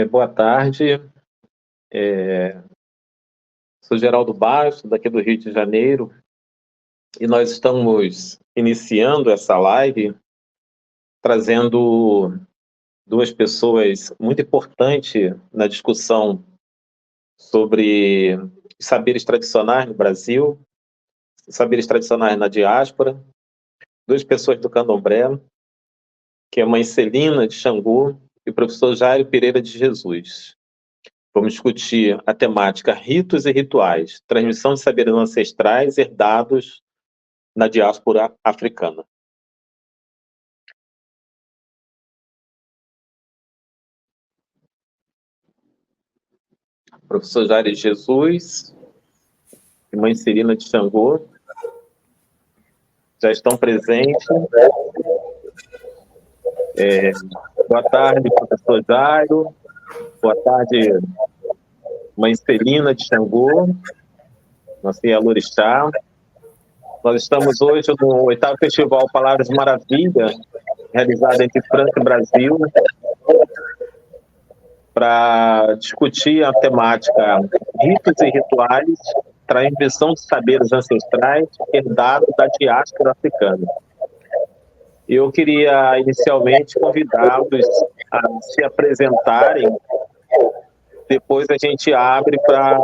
Boa tarde, sou Geraldo Bastos, daqui do Rio de Janeiro, e nós estamos iniciando essa live trazendo duas pessoas muito importantes na discussão sobre saberes tradicionais no Brasil, saberes tradicionais na diáspora, duas pessoas do Candomblé, que é a mãe Celina de Xangô e o professor Jairo Pereira de Jesus. Vamos discutir a temática ritos e rituais, transmissão de saberes ancestrais herdados na diáspora africana. Professor Jairo de Jesus e mãe Celina de Xangô já estão presentes. Boa tarde, professor Jairo. Boa tarde, mãe Celina de Xangô, nossa Ialorixá. Nós estamos hoje no 8º Festival Palavras de Maravilha, realizado entre França e Brasil, para discutir a temática ritos e rituais, transmissão de saberes ancestrais herdados da diáspora africana. Eu queria, inicialmente, convidá-los a se apresentarem, depois a gente abre para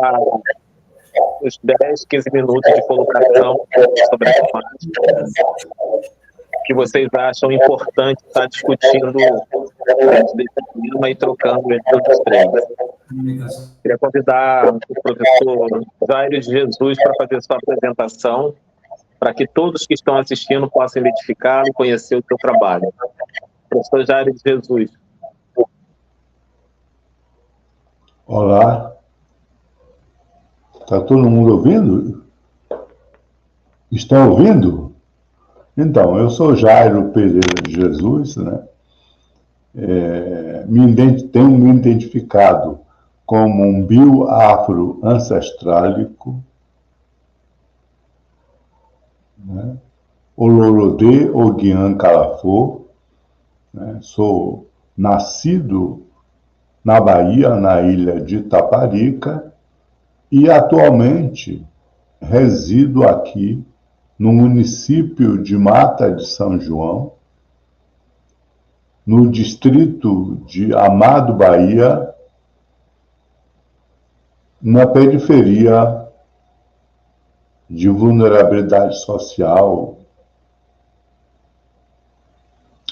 uns 10, 15 minutos de colocação sobre a temática que vocês acham importante estar discutindo desse tema e trocando entre os três. Queria convidar o professor Jairo de Jesus para fazer sua apresentação, para que todos que estão assistindo possam identificá-lo e conhecer o seu trabalho. Professor Jairo de Jesus. Olá. Está todo mundo ouvindo? Estão ouvindo? Então, eu sou Jairo Pereira de Jesus, né? Tenho me identificado como um bio-afro-ancestrálico, né? Olorode Oguian Calafô, né? Sou nascido na Bahia, na ilha de Taparica, e atualmente resido aqui no município de Mata de São João, no distrito de Amado, Bahia, na periferia de vulnerabilidade social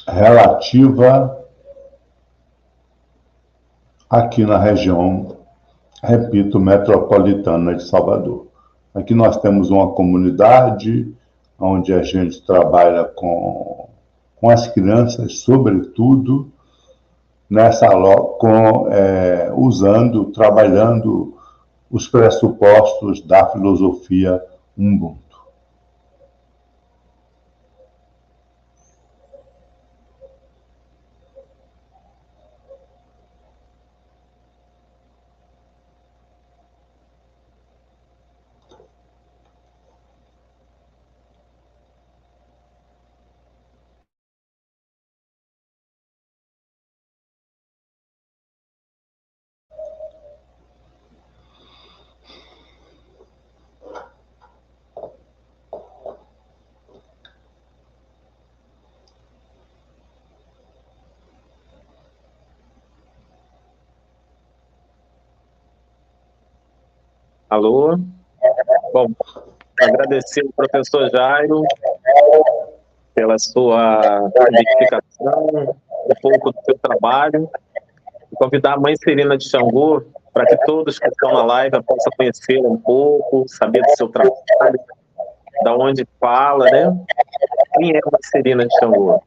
relativa aqui na região, repito, metropolitana de Salvador. Aqui nós temos uma comunidade onde a gente trabalha com as crianças, sobretudo, trabalhando os pressupostos da filosofia Ubuntu. Alô? Bom, agradecer ao professor Jairo pela sua identificação, um pouco do seu trabalho, e convidar a mãe Celina de Xangô para que todos que estão na live possam conhecer um pouco, saber do seu trabalho, da onde fala, né? Quem é a mãe Celina de Xangô?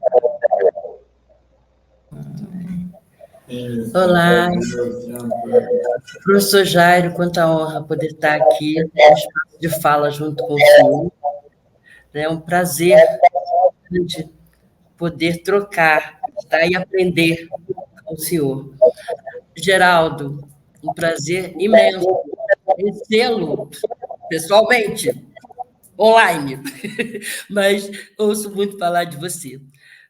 Olá, professor Jairo, quanta honra poder estar aqui no espaço de fala junto com o senhor. É um prazer de poder trocar, tá, e aprender com o senhor. Geraldo, um prazer imenso conhecê-lo pessoalmente, online, mas ouço muito falar de você.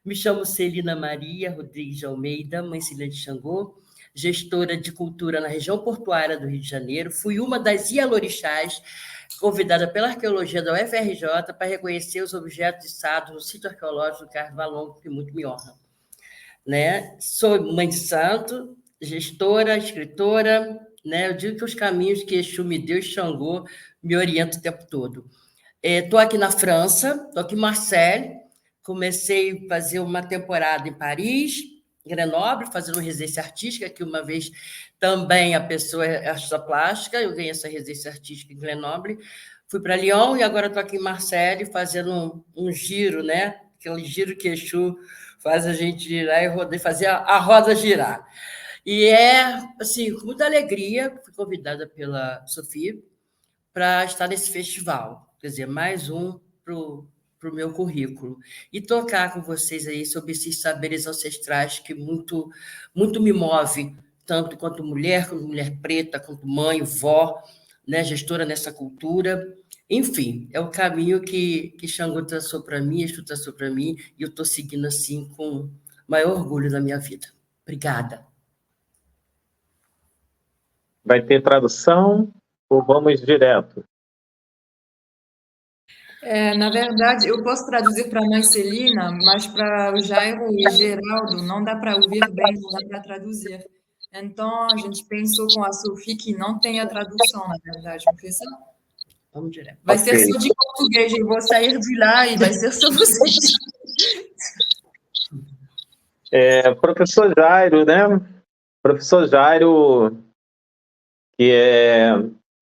Me chamo Celina Maria Rodrigues de Almeida, mãe Celina de Xangô, gestora de cultura na região portuária do Rio de Janeiro, fui uma das ialorixás convidada pela arqueologia da UFRJ para reconhecer os objetos içados no sítio arqueológico do Carlos Valongo, que muito me honra. Né? Sou mãe de santo, gestora, escritora, né? Eu digo que os caminhos que Exu me deu e Xangô me orientam o tempo todo. Estou aqui na França, estou aqui em Marseille, comecei a fazer uma temporada em Paris, Grenoble, fazendo uma residência artística, que uma vez também a pessoa é artista plástica, eu ganhei essa residência artística em Grenoble, fui para Lyon e agora estou aqui em Marseille fazendo um giro, né? Aquele giro que Exu faz a gente girar e fazer a roda girar. E assim, com muita alegria, fui convidada pela Sofia para estar nesse festival. Quer dizer, mais um para o meu currículo. E tocar com vocês aí sobre esses saberes ancestrais que muito, muito me move, tanto quanto mulher preta, quanto mãe, vó, né, gestora nessa cultura. Enfim, é o caminho que Xangô traçou para mim, Exu traçou para mim, e eu estou seguindo assim com o maior orgulho da minha vida. Obrigada. Vai ter tradução ou vamos direto? Na verdade, eu posso traduzir para a mãe Celina, mas para o Jairo e Geraldo não dá para ouvir bem, não dá para traduzir. Então, a gente pensou com a Sofia que não tem a tradução, na verdade, professor. Vamos direto. Vai ser só de português, eu vou sair de lá e vai ser só vocês. Professor Jairo, né? Professor Jairo, que é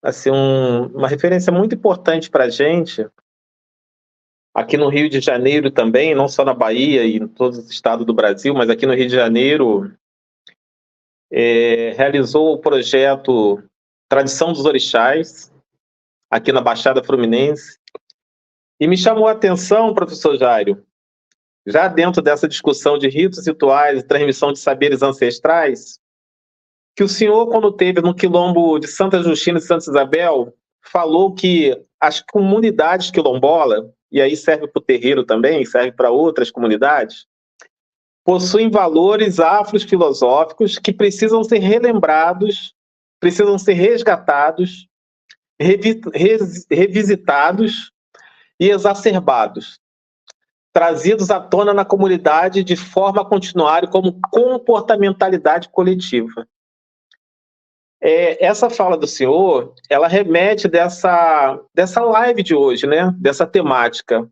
assim, uma referência muito importante para a gente, aqui no Rio de Janeiro também, não só na Bahia e em todos os estados do Brasil, mas aqui no Rio de Janeiro, realizou o projeto Tradição dos Orixás, aqui na Baixada Fluminense, e me chamou a atenção, professor Jairo, já dentro dessa discussão de ritos rituais e transmissão de saberes ancestrais, que o senhor, quando teve no quilombo de Santa Justina e Santa Isabel, falou que as comunidades quilombolas, e aí serve para o terreiro também, serve para outras comunidades, possuem valores afros filosóficos que precisam ser relembrados, precisam ser resgatados, revisitados e exacerbados, trazidos à tona na comunidade de forma a continuar como comportamentalidade coletiva. Essa fala do senhor, ela remete dessa live de hoje, né? Dessa temática.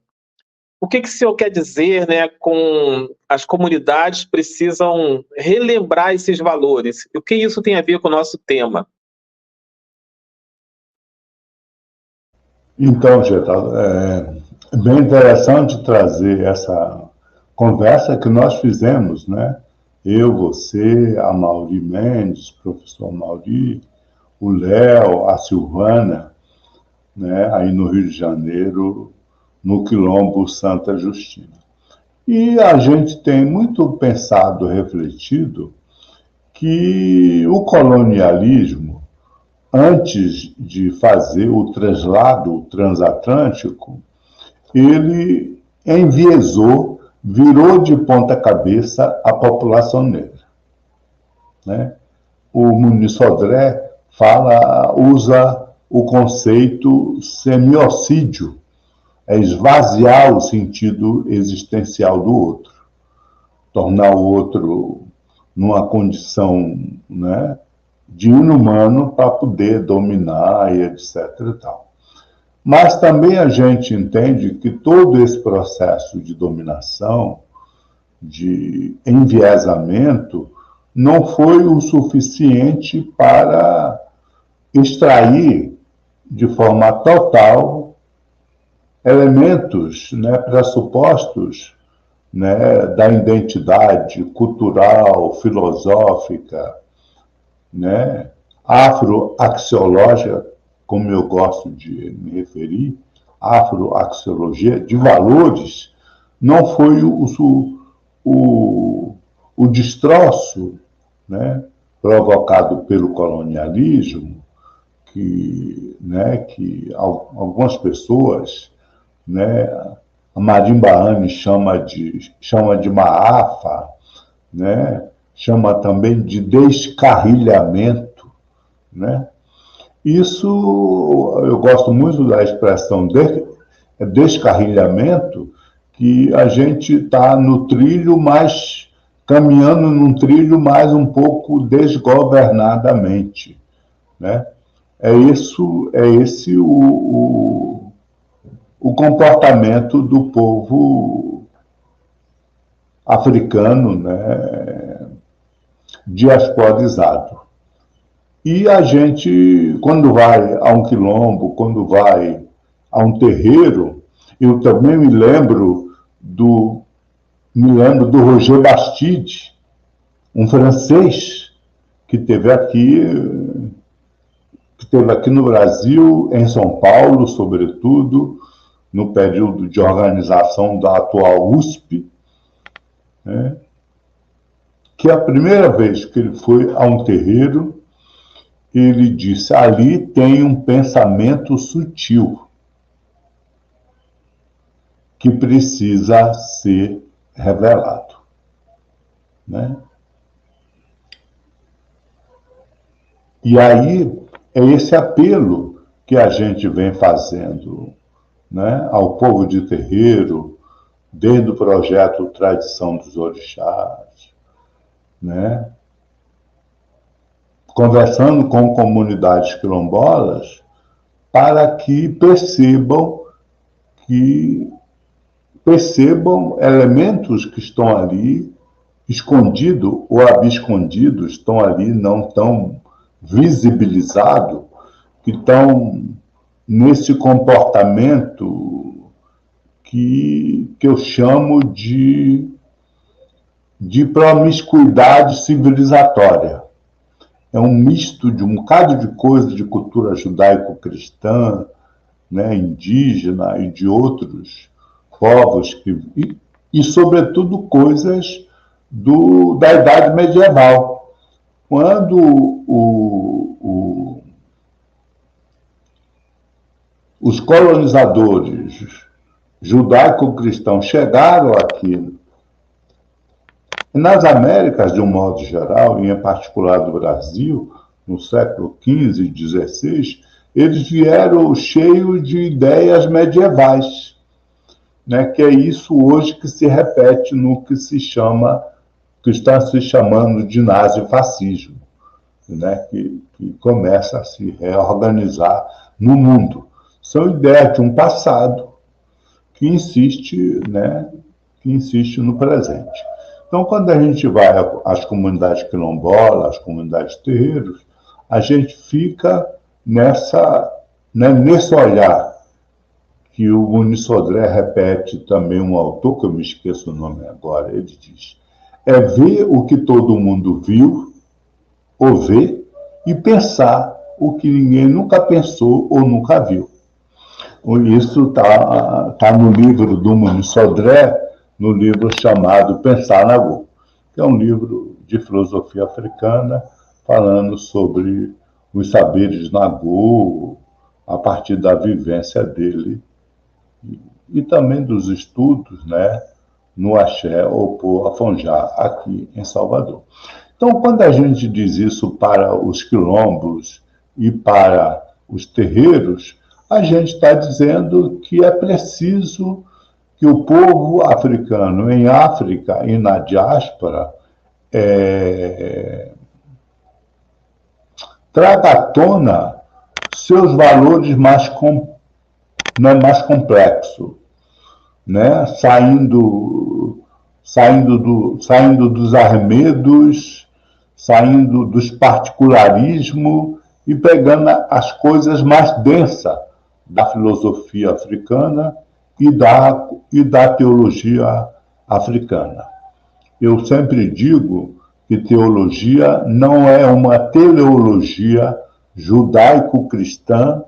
O que o senhor quer dizer, né, com as comunidades precisam relembrar esses valores? O que isso tem a ver com o nosso tema? Então, Geraldo, é bem interessante trazer essa conversa que nós fizemos, né? Eu, você, a Mauri Mendes, professor Mauri, o Léo, a Silvana, né? Aí no Rio de Janeiro, no Quilombo Santa Justina. E a gente tem muito pensado, refletido, que o colonialismo, antes de fazer o translado transatlântico, ele enviesou, virou de ponta cabeça a população negra, né? O Muniz Sodré usa o conceito semiocídio, esvaziar o sentido existencial do outro, tornar o outro numa condição, né, de inumano para poder dominar e etc. e tal. Mas também a gente entende que todo esse processo de dominação, de enviesamento, não foi o suficiente para extrair de forma total elementos, né, pressupostos, né, da identidade cultural, filosófica, né, afroaxiológica, como eu gosto de me referir, afroaxiologia, de valores, não foi o destroço, né, provocado pelo colonialismo, que algumas pessoas, né, a Marimba Anne chama de Maafa, né, chama também de descarrilhamento, né? Isso, eu gosto muito da expressão descarrilhamento, que a gente está no trilho, mas caminhando num trilho mais um pouco desgovernadamente, né? É esse o comportamento do povo africano, né, diasporizado. E a gente, quando vai a um quilombo, quando vai a um terreiro, eu também me lembro do Roger Bastide, um francês que esteve aqui no Brasil, em São Paulo, sobretudo, no período de organização da atual USP, né? Que a primeira vez que ele foi a um terreiro, ele disse: ali tem um pensamento sutil que precisa ser revelado, né? E aí é esse apelo que a gente vem fazendo, né, ao povo de terreiro, desde o projeto Tradição dos Orixás, né, conversando com comunidades quilombolas, para que percebam elementos que estão ali escondidos ou abscondidos, estão ali não tão visibilizados, que estão nesse comportamento que eu chamo de promiscuidade civilizatória. É um misto de um bocado de coisa de cultura judaico-cristã, né, indígena e de outros povos, e sobretudo, coisas da Idade Medieval. Quando os colonizadores judaico-cristãos chegaram aqui, nas Américas, de um modo geral, e em particular do Brasil, no século XV e XVI, eles vieram cheios de ideias medievais, né? Que é isso hoje que se repete no que está se chamando de nazifascismo, né? Que começa a se reorganizar no mundo. São ideias de um passado que insiste, né, no presente. Então, quando a gente vai às comunidades quilombolas, às comunidades terreiros, a gente fica nesse olhar que o Muniz Sodré repete também, um autor, que eu me esqueço o nome agora, ele diz: é ver o que todo mundo viu ou vê e pensar o que ninguém nunca pensou ou nunca viu. Isso tá no livro do Muniz Sodré, no livro chamado Pensar Nagô, que é um livro de filosofia africana, falando sobre os saberes Nagô, a partir da vivência dele, e também dos estudos, né, no Axé Opô Afonjá, aqui em Salvador. Então, quando a gente diz isso para os quilombos e para os terreiros, a gente está dizendo que é preciso que o povo africano em África e na diáspora traga à tona seus valores mais complexos, né? Saindo dos arremedos, saindo dos particularismos e pegando as coisas mais densas da filosofia africana e da teologia africana. Eu sempre digo que teologia não é uma teleologia judaico-cristã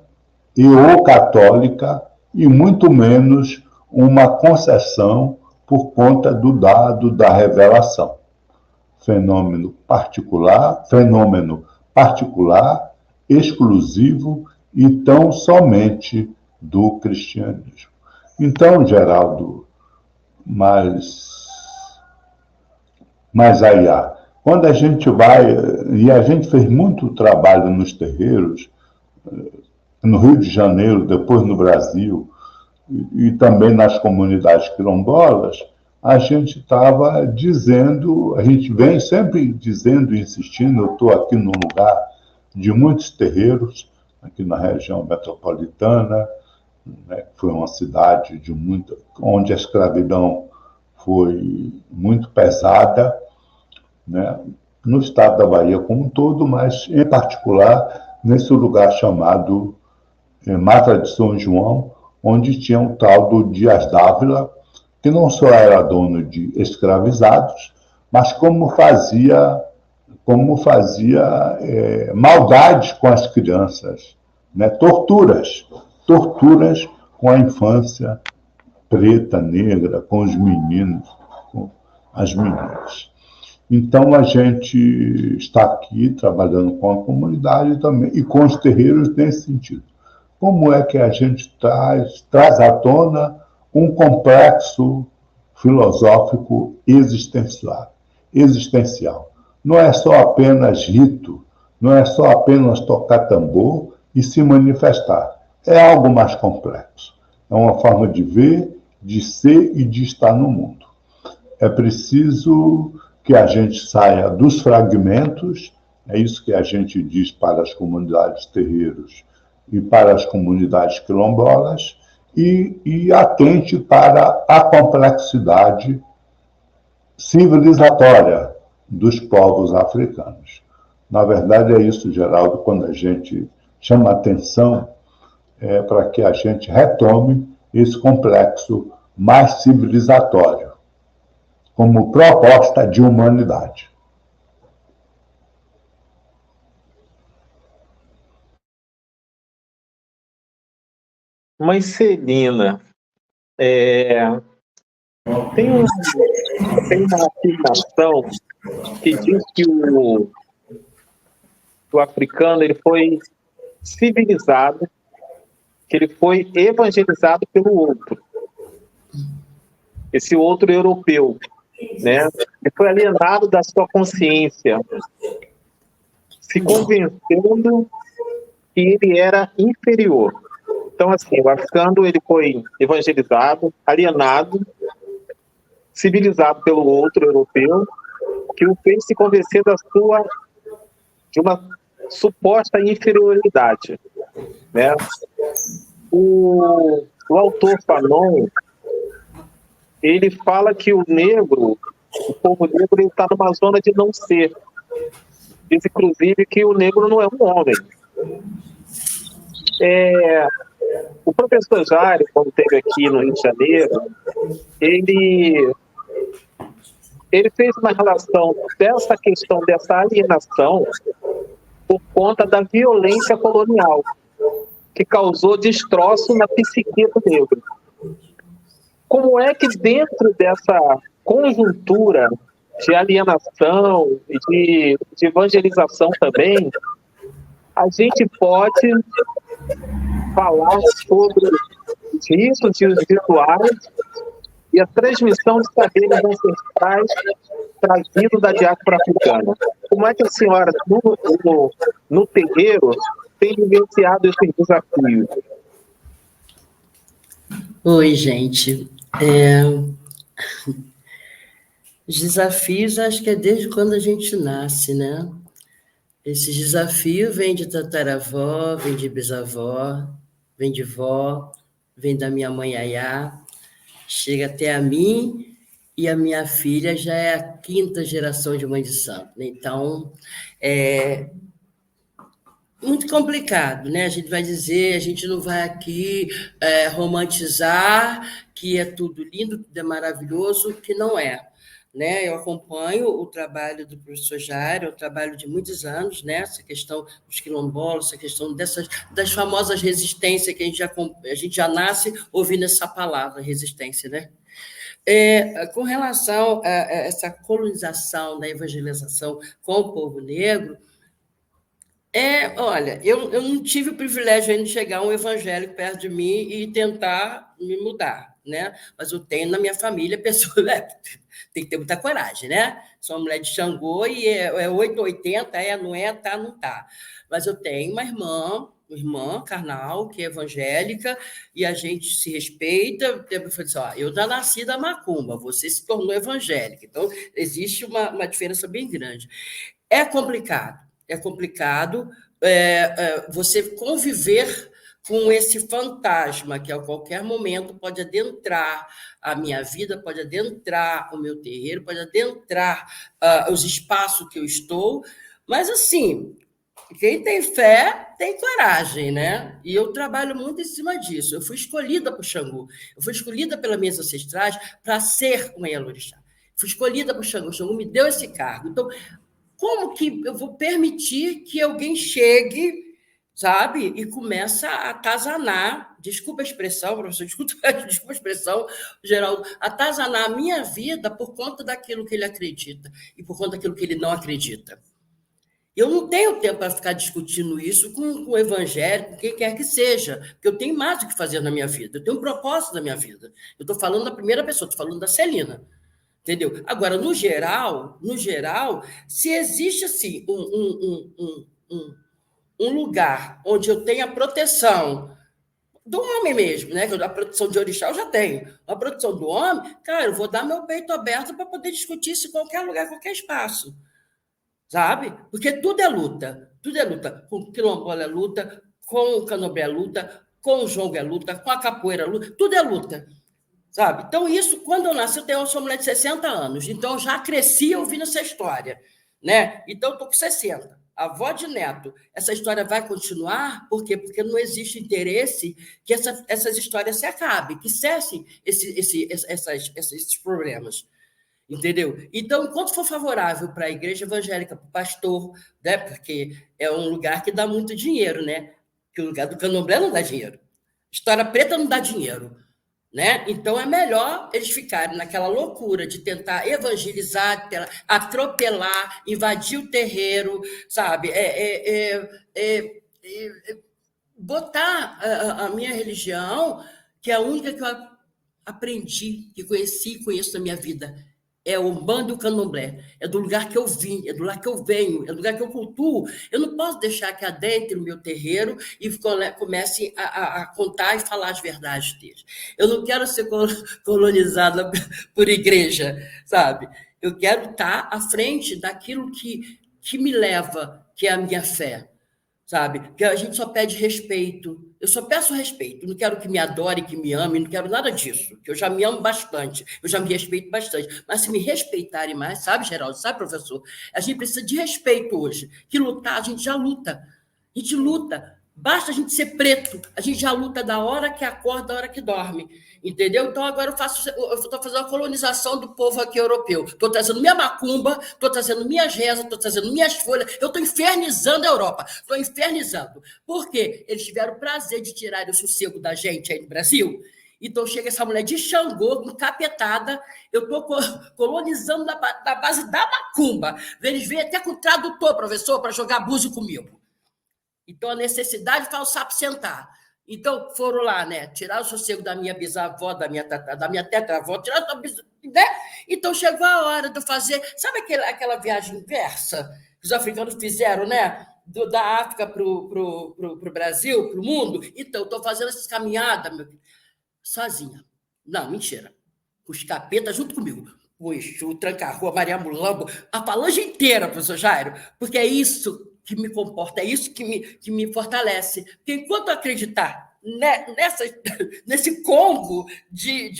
e ou católica, e muito menos uma concessão por conta do dado da revelação. Fenômeno particular, exclusivo e tão somente do cristianismo. Então, Geraldo, mas Ayá, Quando a gente vai, e a gente fez muito trabalho nos terreiros, no Rio de Janeiro, depois no Brasil, e também nas comunidades quilombolas, a gente estava dizendo, a gente vem sempre dizendo e insistindo, eu estou aqui num lugar de muitos terreiros, aqui na região metropolitana, né, que foi uma cidade onde a escravidão foi muito pesada, né, no estado da Bahia como um todo, mas em particular nesse lugar chamado Mata de São João, onde tinha um tal do Dias Dávila, que não só era dono de escravizados, mas como fazia maldades com as crianças, né? torturas com a infância preta, negra, com os meninos, com as meninas. Então, a gente está aqui trabalhando com a comunidade também e com os terreiros nesse sentido. Como é que a gente traz à tona um complexo filosófico existencial? Não é só apenas rito, não é só apenas tocar tambor e se manifestar. É algo mais complexo. É uma forma de ver, de ser e de estar no mundo. É preciso que a gente saia dos fragmentos, é isso que a gente diz para as comunidades terreiros e para as comunidades quilombolas, e atente para a complexidade civilizatória dos povos africanos. Na verdade, é isso, Geraldo, quando a gente chama atenção para que a gente retome esse complexo mais civilizatório, como proposta de humanidade. Mãe Celina, tem uma afirmação que diz que o africano ele foi civilizado, que ele foi evangelizado pelo outro, esse outro europeu, né? Ele foi alienado da sua consciência, se convencendo que ele era inferior. Então, assim, o africano ele foi evangelizado, alienado, civilizado pelo outro europeu, que o fez se convencer de uma suposta inferioridade, né? O autor Fanon, ele fala que o povo negro está numa zona de não ser. Diz, inclusive, que o negro não é um homem. O professor Jário, quando esteve aqui no Rio de Janeiro, ele fez uma relação dessa questão, dessa alienação, por conta da violência colonial, que causou destroço na psique do negro. Como é que dentro dessa conjuntura de alienação e de evangelização também, a gente pode falar sobre isso, de rituais e a transmissão de saberes ancestrais trazidos da diáspora africana? Como é que a senhora, no terreiro, tem vivenciado esse desafio? Oi, gente. Os desafios, acho que é desde quando a gente nasce, né? Esse desafio vem de tataravó, vem de bisavó, vem de vó, vem da minha mãe Yayá, chega até a mim, e a minha filha já é a 5ª geração de mãe de santo. Então, é muito complicado, né? A gente vai dizer, a gente não vai aqui romantizar que é tudo lindo, tudo é maravilhoso, que não é. Né? Eu acompanho o trabalho do professor Jário, o trabalho de muitos anos, né? Essa questão dos quilombolas, essa questão das famosas resistências, que a gente já nasce ouvindo essa palavra, resistência, né? Com relação a essa colonização da evangelização com o povo negro, Olha, eu não tive o privilégio ainda de chegar um evangélico perto de mim e tentar me mudar, né? Mas eu tenho na minha família pessoas, né? Tem que ter muita coragem, né? Sou uma mulher de Xangô e é 880, não é, tá, não tá. Mas eu tenho uma irmã carnal, que é evangélica, e a gente se respeita. Eu falei assim, ó, eu já nasci da macumba, você se tornou evangélica. Então, existe uma diferença bem grande. É complicado você conviver com esse fantasma que a qualquer momento pode adentrar a minha vida, pode adentrar o meu terreiro, pode adentrar os espaços que eu estou, mas assim, quem tem fé tem coragem, né? E eu trabalho muito em cima disso. Eu fui escolhida por Xangô, eu fui escolhida pelas minhas ancestrais para ser uma Ialorixá. Fui escolhida por Xangô, Xangô me deu esse cargo. Então, como que eu vou permitir que alguém chegue, sabe, e começa a atazanar, desculpa a expressão, professor, desculpa a expressão, Geraldo, atazanar a minha vida por conta daquilo que ele acredita e por conta daquilo que ele não acredita. Eu não tenho tempo para ficar discutindo isso com o evangélico, com quem quer que seja, porque eu tenho mais o que fazer na minha vida, eu tenho um propósito na minha vida. Eu estou falando da primeira pessoa, estou falando da Celina. Entendeu? Agora, no geral, se existe assim um lugar onde eu tenha proteção do homem mesmo, né? A proteção de orixá eu já tenho. A proteção do homem, cara, eu vou dar meu peito aberto para poder discutir isso em qualquer lugar, qualquer espaço. Sabe? Porque tudo é luta. Tudo é luta. Com o quilombola é luta, com o candomblé é luta, com o jongo é luta, com a capoeira é luta. Tudo é luta. Sabe? Então, isso, quando eu nasci, eu sou mulher de 60 anos, então eu já cresci ouvindo essa história, né? Então, eu estou com 60, avó de neto. Essa história vai continuar? Por quê? Porque não existe interesse que essas histórias se acabem, que cessem esses problemas. Entendeu? Então, enquanto for favorável para a igreja evangélica, para o pastor, né? Porque é um lugar que dá muito dinheiro, né? Que o lugar do candomblé não dá dinheiro. História preta não dá dinheiro. Né? Então, é melhor eles ficarem naquela loucura de tentar evangelizar, atropelar, invadir o terreiro, sabe? Botar a minha religião, que é a única que eu aprendi, que conheço na minha vida, é o Umbanda e o Candomblé. É do lugar que eu vim, é do lugar que eu venho, é do lugar que eu cultuo. Eu não posso deixar que adentre no meu terreiro e comece a contar e falar as verdades deles. Eu não quero ser colonizada por igreja, sabe? Eu quero estar à frente daquilo que me leva, que é a minha fé. Sabe? Porque a gente só pede respeito. Eu só peço respeito. Não quero que me adore, que me ame, não quero nada disso. Que eu já me amo bastante, eu já me respeito bastante. Mas se me respeitarem mais, sabe, Geraldo, sabe, professor? A gente precisa de respeito hoje. Que lutar, a gente já luta. A gente luta. Basta a gente ser preto, a gente já luta da hora que acorda, da hora que dorme. Entendeu? Então, agora eu estou fazendo a colonização do povo aqui europeu. Estou trazendo minha macumba, estou trazendo minhas rezas, estou trazendo minhas folhas. Eu estou infernizando a Europa. Estou infernizando. Por quê? Eles tiveram o prazer de tirar o sossego da gente aí no Brasil. Então, chega essa mulher de Xangô, encapetada. Eu estou colonizando na base da macumba. Eles vêm até com tradutor, professor, para jogar búzio comigo. Então, a necessidade faz o sapo sentar. Então, foram lá, né? Tirar o sossego da minha bisavó, da minha tetravó, tirar o né? Então, chegou a hora de eu fazer... Sabe aquela viagem inversa que os africanos fizeram, né? Da África para o Brasil, para o mundo? Então, estou fazendo essa caminhada, meu filho, sozinha. Não, mentira. Com os capetas junto comigo. O Exu, o Tranca-Rua, Maria Mulambo, a falange inteira, professor Jairo, porque é isso que me comporta, é isso que me fortalece. Porque enquanto eu acreditar nesse combo de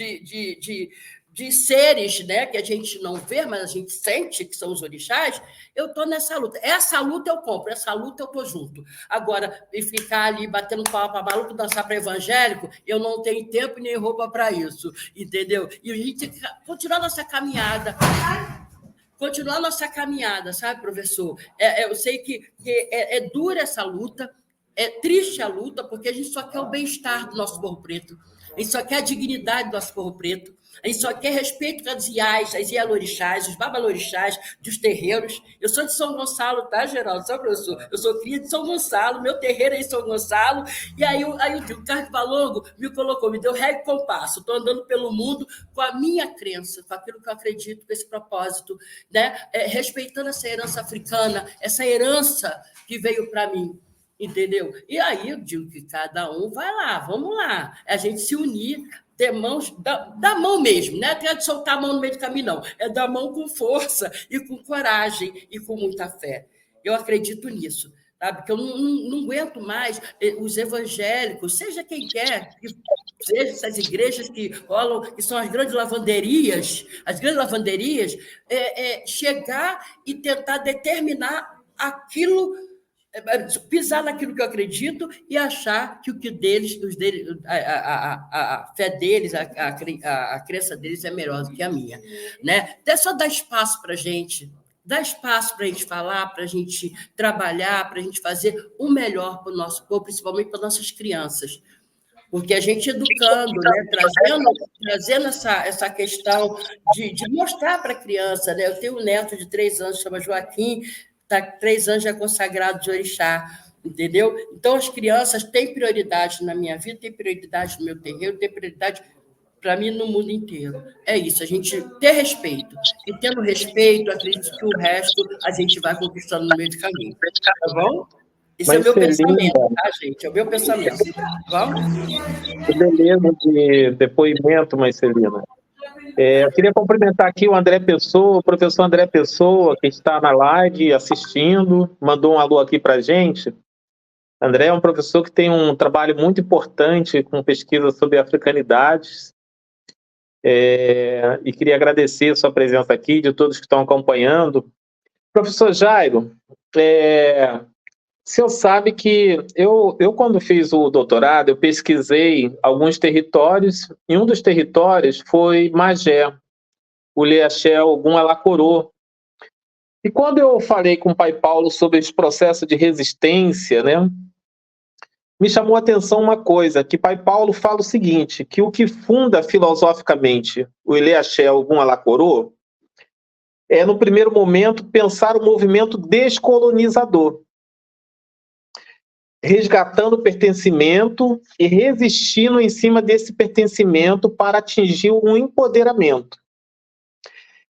seres, né, que a gente não vê, mas a gente sente, que são os orixás, eu estou nessa luta. Essa luta eu compro, essa luta eu estou junto. Agora, e ficar ali batendo pau para maluco, dançar para evangélico, eu não tenho tempo nem roupa para isso, entendeu? E a gente continuar nossa caminhada. Sabe, professor? Eu sei que é dura essa luta, É triste a luta, porque a gente só quer o bem-estar do nosso povo preto. A gente só quer a dignidade do nosso povo preto. A gente só quer respeito das iás, as ialorixás, os babalorixás, dos terreiros. Eu sou de São Gonçalo, tá, Geraldo? Só professor. Eu sou cria de São Gonçalo, meu terreiro é em São Gonçalo. E aí o Carlos Valongo me colocou, me deu ré e compasso. Estou andando pelo mundo com a minha crença, com aquilo que eu acredito, com esse propósito, né? Respeitando essa herança africana, essa herança que veio para mim. Entendeu? E aí eu digo que cada um vai lá, vamos lá, a gente se unir, ter mãos, da mão mesmo, não é até de soltar a mão no meio do caminho, não, é dar mão com força e com coragem e com muita fé. Eu acredito nisso, sabe? Porque eu não aguento mais os evangélicos, seja quem quer, seja essas igrejas que rolam, que são as grandes lavanderias, chegar e tentar determinar aquilo, pisar naquilo que eu acredito e achar que o que deles, a fé deles, a crença deles é melhor do que a minha, né? É só dar espaço para a gente, dar espaço para a gente falar, para a gente trabalhar, para a gente fazer o melhor para o nosso povo, principalmente para nossas crianças. Porque a gente educando, né, trazendo essa questão de mostrar para a criança, né? Eu tenho um neto de 3 anos, chama Joaquim, está 3 anos já consagrado de orixá, entendeu? Então, as crianças têm prioridade na minha vida, têm prioridade no meu terreiro, têm prioridade para mim no mundo inteiro. É isso, a gente ter respeito. E tendo respeito, acredito que o resto a gente vai conquistando no meio do caminho. Tá bom? Esse é o meu pensamento, tá, gente? É o meu pensamento. Tá bom? Que beleza de depoimento, Marcelina. Eu queria cumprimentar aqui o André Pessoa, o professor André Pessoa, que está na live assistindo, mandou um alô aqui para a gente. André é um professor que tem um trabalho muito importante com pesquisa sobre africanidades, e queria agradecer a sua presença aqui, de todos que estão acompanhando. Professor Jairo, o senhor sabe que eu quando fiz o doutorado, eu pesquisei alguns territórios, e um dos territórios foi Magé, o Leaxé Ogum Alacorô. E quando eu falei com o Pai Paulo sobre esse processo de resistência, né, me chamou a atenção uma coisa, que Pai Paulo fala o seguinte, que o que funda filosoficamente o Leaxé Ogum Alacorô é, no primeiro momento, pensar o movimento descolonizador, resgatando o pertencimento e resistindo em cima desse pertencimento para atingir um empoderamento.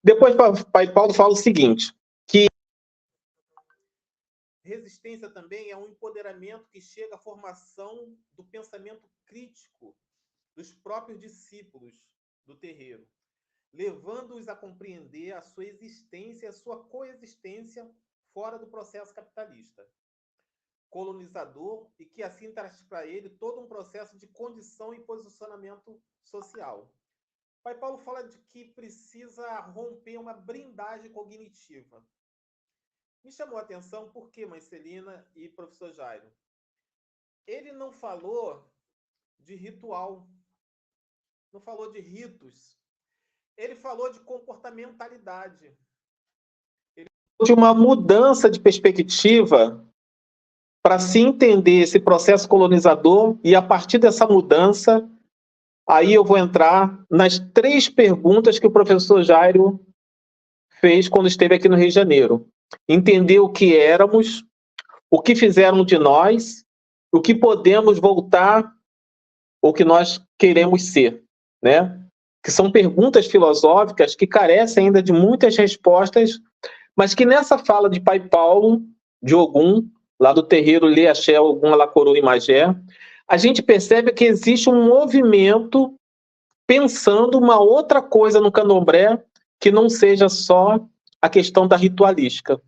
Depois, Pai Paulo fala o seguinte, que resistência também é um empoderamento que chega à formação do pensamento crítico dos próprios discípulos do terreiro, levando-os a compreender a sua existência e a sua coexistência fora do processo capitalista colonizador, e que assim traz para ele todo um processo de condição e posicionamento social. Pai Paulo fala de que precisa romper uma blindagem cognitiva. Me chamou a atenção porque, Marcelina e professor Jairo, ele não falou de ritual, não falou de ritos, ele falou de comportamentalidade. Ele falou de uma mudança de perspectiva para se entender esse processo colonizador, e a partir dessa mudança, aí eu vou entrar nas 3 perguntas que o professor Jairo fez quando esteve aqui no Rio de Janeiro. Entender o que éramos, o que fizeram de nós, o que podemos voltar, o que nós queremos ser, né? Que são perguntas filosóficas que carecem ainda de muitas respostas, mas que nessa fala de Pai Paulo, de Ogum, lá do terreiro Leaxé Ogum Alacorô em Magé, a gente percebe que existe um movimento pensando uma outra coisa no candomblé que não seja só a questão da ritualística.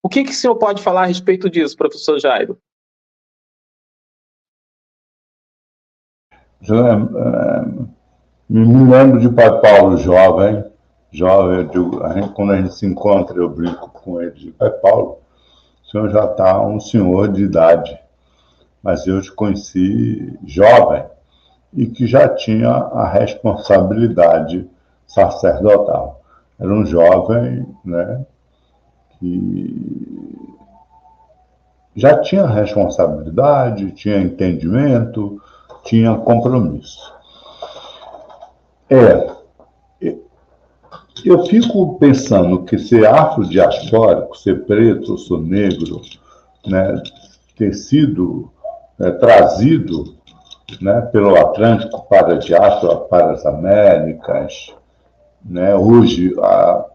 O que o senhor pode falar a respeito disso, professor Jairo? Me lembro de Pai Paulo jovem, quando a gente se encontra, eu brinco com ele, de Pai Paulo, o senhor já está um senhor de idade, mas eu te conheci jovem e que já tinha a responsabilidade sacerdotal. Era um jovem, né, que já tinha responsabilidade, tinha entendimento, tinha compromisso. Eu fico pensando que ser afrodiaspórico, ser preto, ser negro, né, ter sido trazido, né, pelo Atlântico para a diáspora, para as Américas, né, hoje a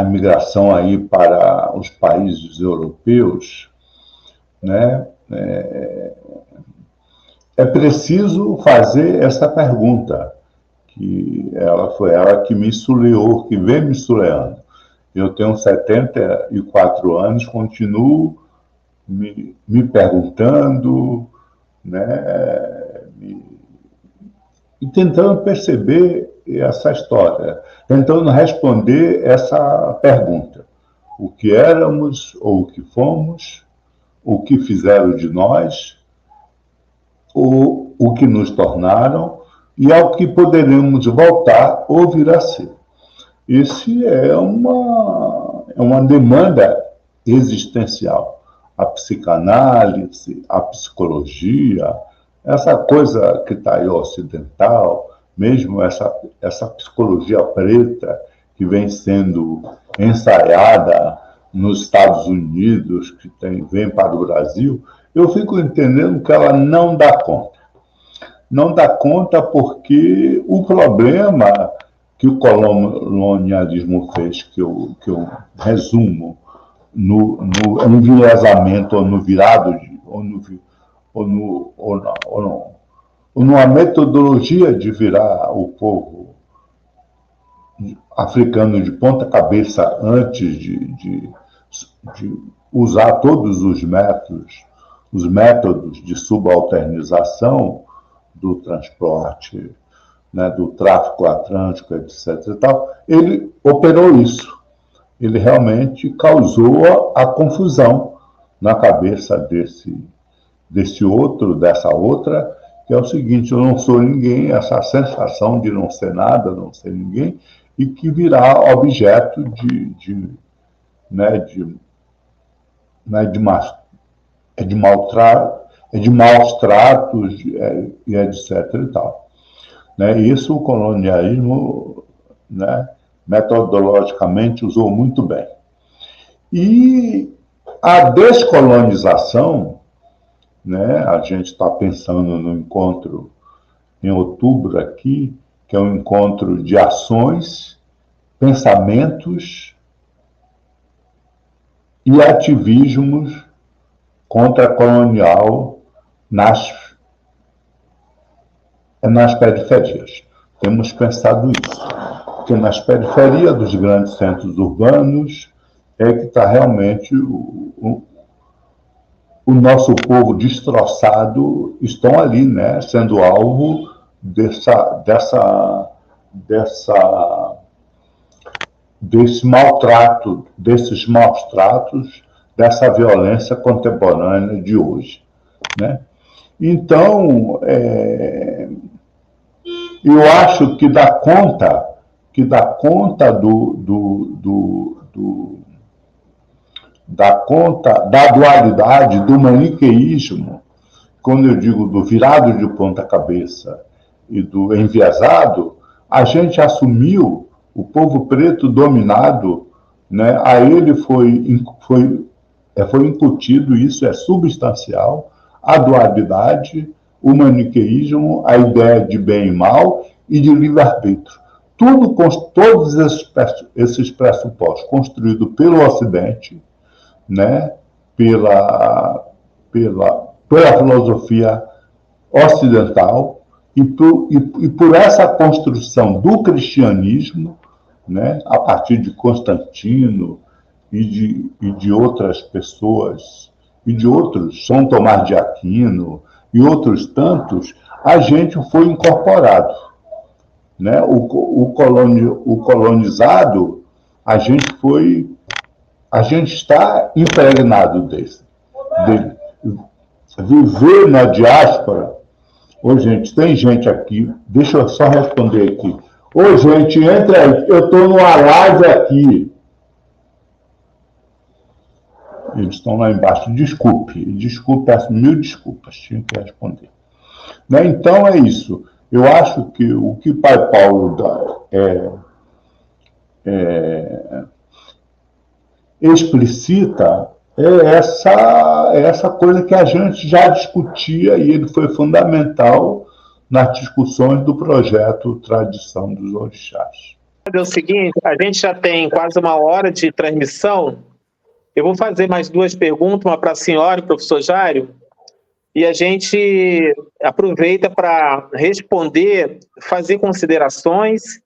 imigração aí para os países europeus, né, é preciso fazer essa pergunta, que foi ela que me suleou, que vem me suleando. Eu tenho 74 anos, continuo me perguntando, né, e tentando perceber essa história, tentando responder essa pergunta. O que éramos, ou o que fomos, o que fizeram de nós, ou o que nos tornaram, e ao que poderemos voltar ou vir a ser. Esse é uma demanda existencial. A psicanálise, a psicologia, essa coisa que está aí atual, mesmo essa psicologia preta que vem sendo ensaiada nos Estados Unidos, que vem para o Brasil, eu fico entendendo que ela não dá conta. Não dá conta porque o problema que o colonialismo fez, que eu resumo no enviesamento, ou no virado, ou numa metodologia de virar o povo africano de ponta cabeça antes de usar todos os métodos de subalternização do transporte, né, do tráfico atlântico, etc. E tal, ele operou isso. Ele realmente causou a confusão na cabeça dessa outra, que é o seguinte: eu não sou ninguém, essa sensação de não ser nada, não ser ninguém, e que virá objeto de maus tratos e etc. E tal. Né? Isso o colonialismo, né, metodologicamente usou muito bem. E a descolonização, né, a gente está pensando no encontro em outubro aqui, que é um encontro de ações, pensamentos e ativismos contra-colonial nas periferias. Temos pensado isso, porque nas periferias dos grandes centros urbanos é que está realmente o nosso povo destroçado, estão ali, né, sendo alvo desses maus tratos, dessa violência contemporânea de hoje, né? Então, eu acho que dá conta da dualidade, do maniqueísmo, quando eu digo do virado de ponta cabeça e do enviesado, a gente assumiu o povo preto dominado, né? A ele foi incutido, isso é substancial, a dualidade, o maniqueísmo, a ideia de bem e mal e de livre-arbítrio. Todos esses pressupostos construídos pelo Ocidente, né, pela filosofia ocidental e por essa construção do cristianismo, né, a partir de Constantino e de outras pessoas, e de outros, São Tomás de Aquino e outros tantos, a gente foi incorporado. Né? O colonizado, a gente está impregnado dele. Viver na diáspora. Ô, gente, tem gente aqui, deixa eu só responder aqui. Ô, gente, entra aí, eu estou numa live aqui. Eles estão lá embaixo. Desculpe, peço mil desculpas, tinha que responder. Né? Então é isso. Eu acho que o que o Pai Paulo explicita essa coisa que a gente já discutia e ele foi fundamental nas discussões do projeto Tradição dos Orixás. É o seguinte, a gente já tem quase 1 hora de transmissão. Eu vou fazer mais 2 perguntas, uma para a senhora e o professor Jairo, e a gente aproveita para responder, fazer considerações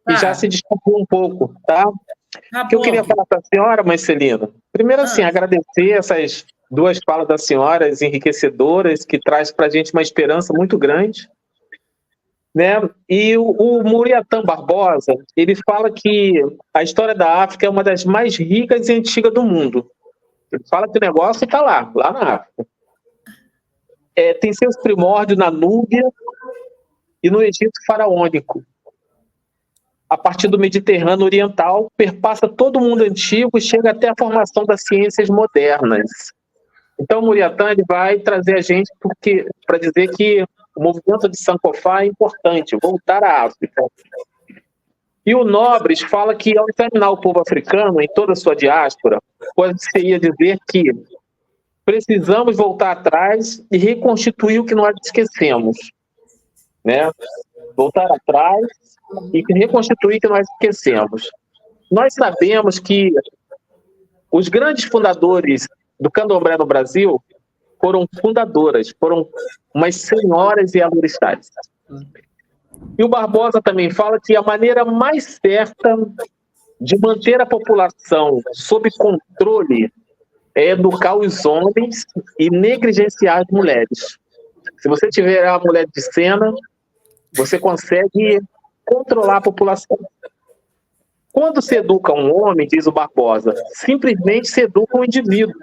e já se discutir um pouco, tá? O que eu queria falar para a senhora, mãe Celina? Primeiro, assim, agradecer essas 2 falas das senhoras enriquecedoras, que traz para a gente uma esperança muito grande, né? E o Muriatã Barbosa, ele fala que a história da África é uma das mais ricas e antigas do mundo. Ele fala que o negócio está lá na África. Tem seus primórdios na Núbia e no Egito faraônico. A partir do Mediterrâneo Oriental, perpassa todo o mundo antigo e chega até a formação das ciências modernas. Então, o Muriatã vai trazer a gente para dizer que o movimento de Sankofa é importante, voltar à África. E o Nobres fala que, ao examinar o povo africano em toda a sua diáspora, pode-se dizer que precisamos voltar atrás e reconstituir o que nós esquecemos, né? Voltar atrás e reconstituir o que nós esquecemos. Nós sabemos que os grandes fundadores do candomblé no Brasil foram fundadoras, foram umas senhoras e alorixás. E o Barbosa também fala que a maneira mais certa de manter a população sob controle é educar os homens e negligenciar as mulheres. Se você tiver a mulher de cena, você consegue controlar a população. Quando se educa um homem, diz o Barbosa, simplesmente se educa um indivíduo.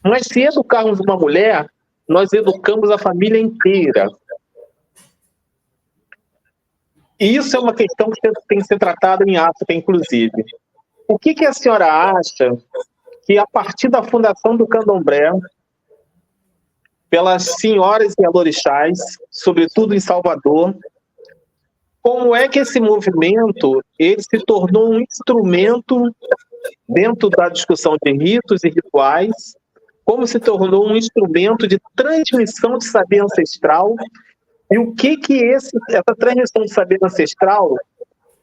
Mas se educarmos uma mulher, nós educamos a família inteira. E isso é uma questão que tem que ser tratada em África, inclusive. O que a senhora acha que, a partir da fundação do candomblé, pelas senhoras e alorixás, sobretudo em Salvador, como é que esse movimento ele se tornou um instrumento dentro da discussão de ritos e rituais, como se tornou um instrumento de transmissão de saber ancestral, e o que essa transmissão de saber ancestral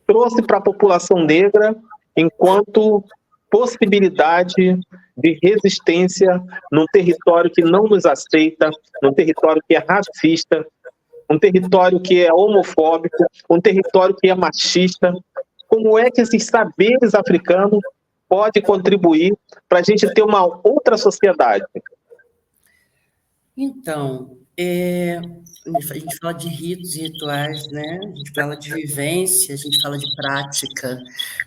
trouxe para a população negra enquanto possibilidade de resistência num território que não nos aceita, num território que é racista, um território que é homofóbico, um território que é machista. Como é que esses saberes africanos podem contribuir para a gente ter uma outra sociedade? Então, a gente fala de ritos e rituais, né? A gente fala de vivência, a gente fala de prática,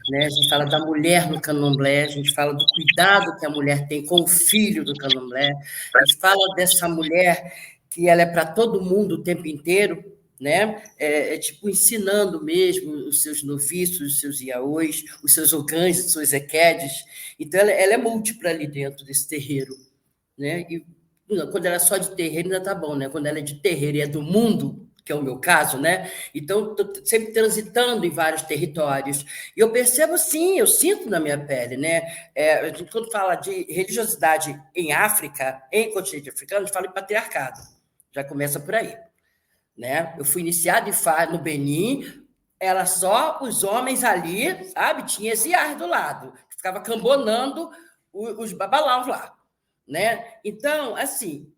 né? A gente fala da mulher no candomblé, a gente fala do cuidado que a mulher tem com o filho do candomblé, a gente fala dessa mulher que ela é para todo mundo o tempo inteiro, né? Tipo ensinando mesmo os seus noviços, os seus iaôs, os seus ogãs, os seus equedes. Então, ela é múltipla ali dentro desse terreiro, né? E quando ela é só de terreiro, ainda tá bom, né? Quando ela é de terreiro e é do mundo, que é o meu caso, né? Então, estou sempre transitando em vários territórios. E eu percebo, sim, eu sinto na minha pele, né? A gente, quando fala de religiosidade em África, em continente africano, a gente fala em patriarcado. Já começa por aí, né? Eu fui iniciada no Benin, era só os homens ali, sabe? Tinha esse ar do lado, que ficava cambonando os babalaus lá. Né? Então, assim,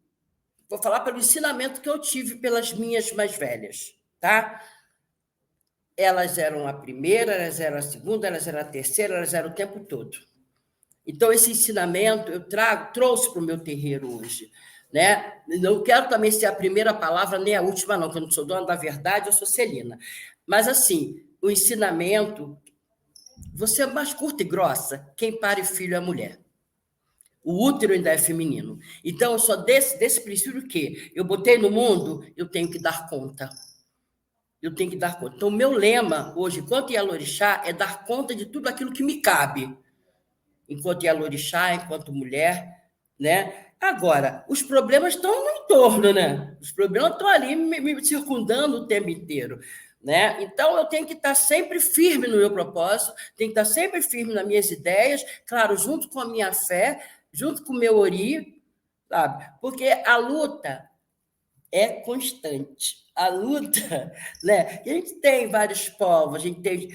vou falar pelo ensinamento que eu tive pelas minhas mais velhas, tá? Elas eram a primeira, elas eram a segunda, elas eram a terceira, elas eram o tempo todo. Então, esse ensinamento eu trouxe para o meu terreiro hoje, né? Não quero também ser a primeira palavra nem a última, não, porque eu não sou dona da verdade, eu sou Celina. Mas, assim, o ensinamento, você é mais curta e grossa, quem pare filho é a mulher. O útero ainda é feminino. Então, eu sou desse princípio que eu botei no mundo, eu tenho que dar conta. Eu tenho que dar conta. Então, o meu lema hoje, enquanto Yalorixá, é dar conta de tudo aquilo que me cabe. enquanto Yalorixá, enquanto mulher, né? Agora, os problemas estão no entorno, né? Os problemas estão ali me circundando o tempo inteiro, né? Então, eu tenho que estar sempre firme no meu propósito, tenho que estar sempre firme nas minhas ideias, claro, junto com a minha fé, junto com o meu ori, sabe? Porque a luta é constante. A luta, né? A gente tem vários povos, a gente tem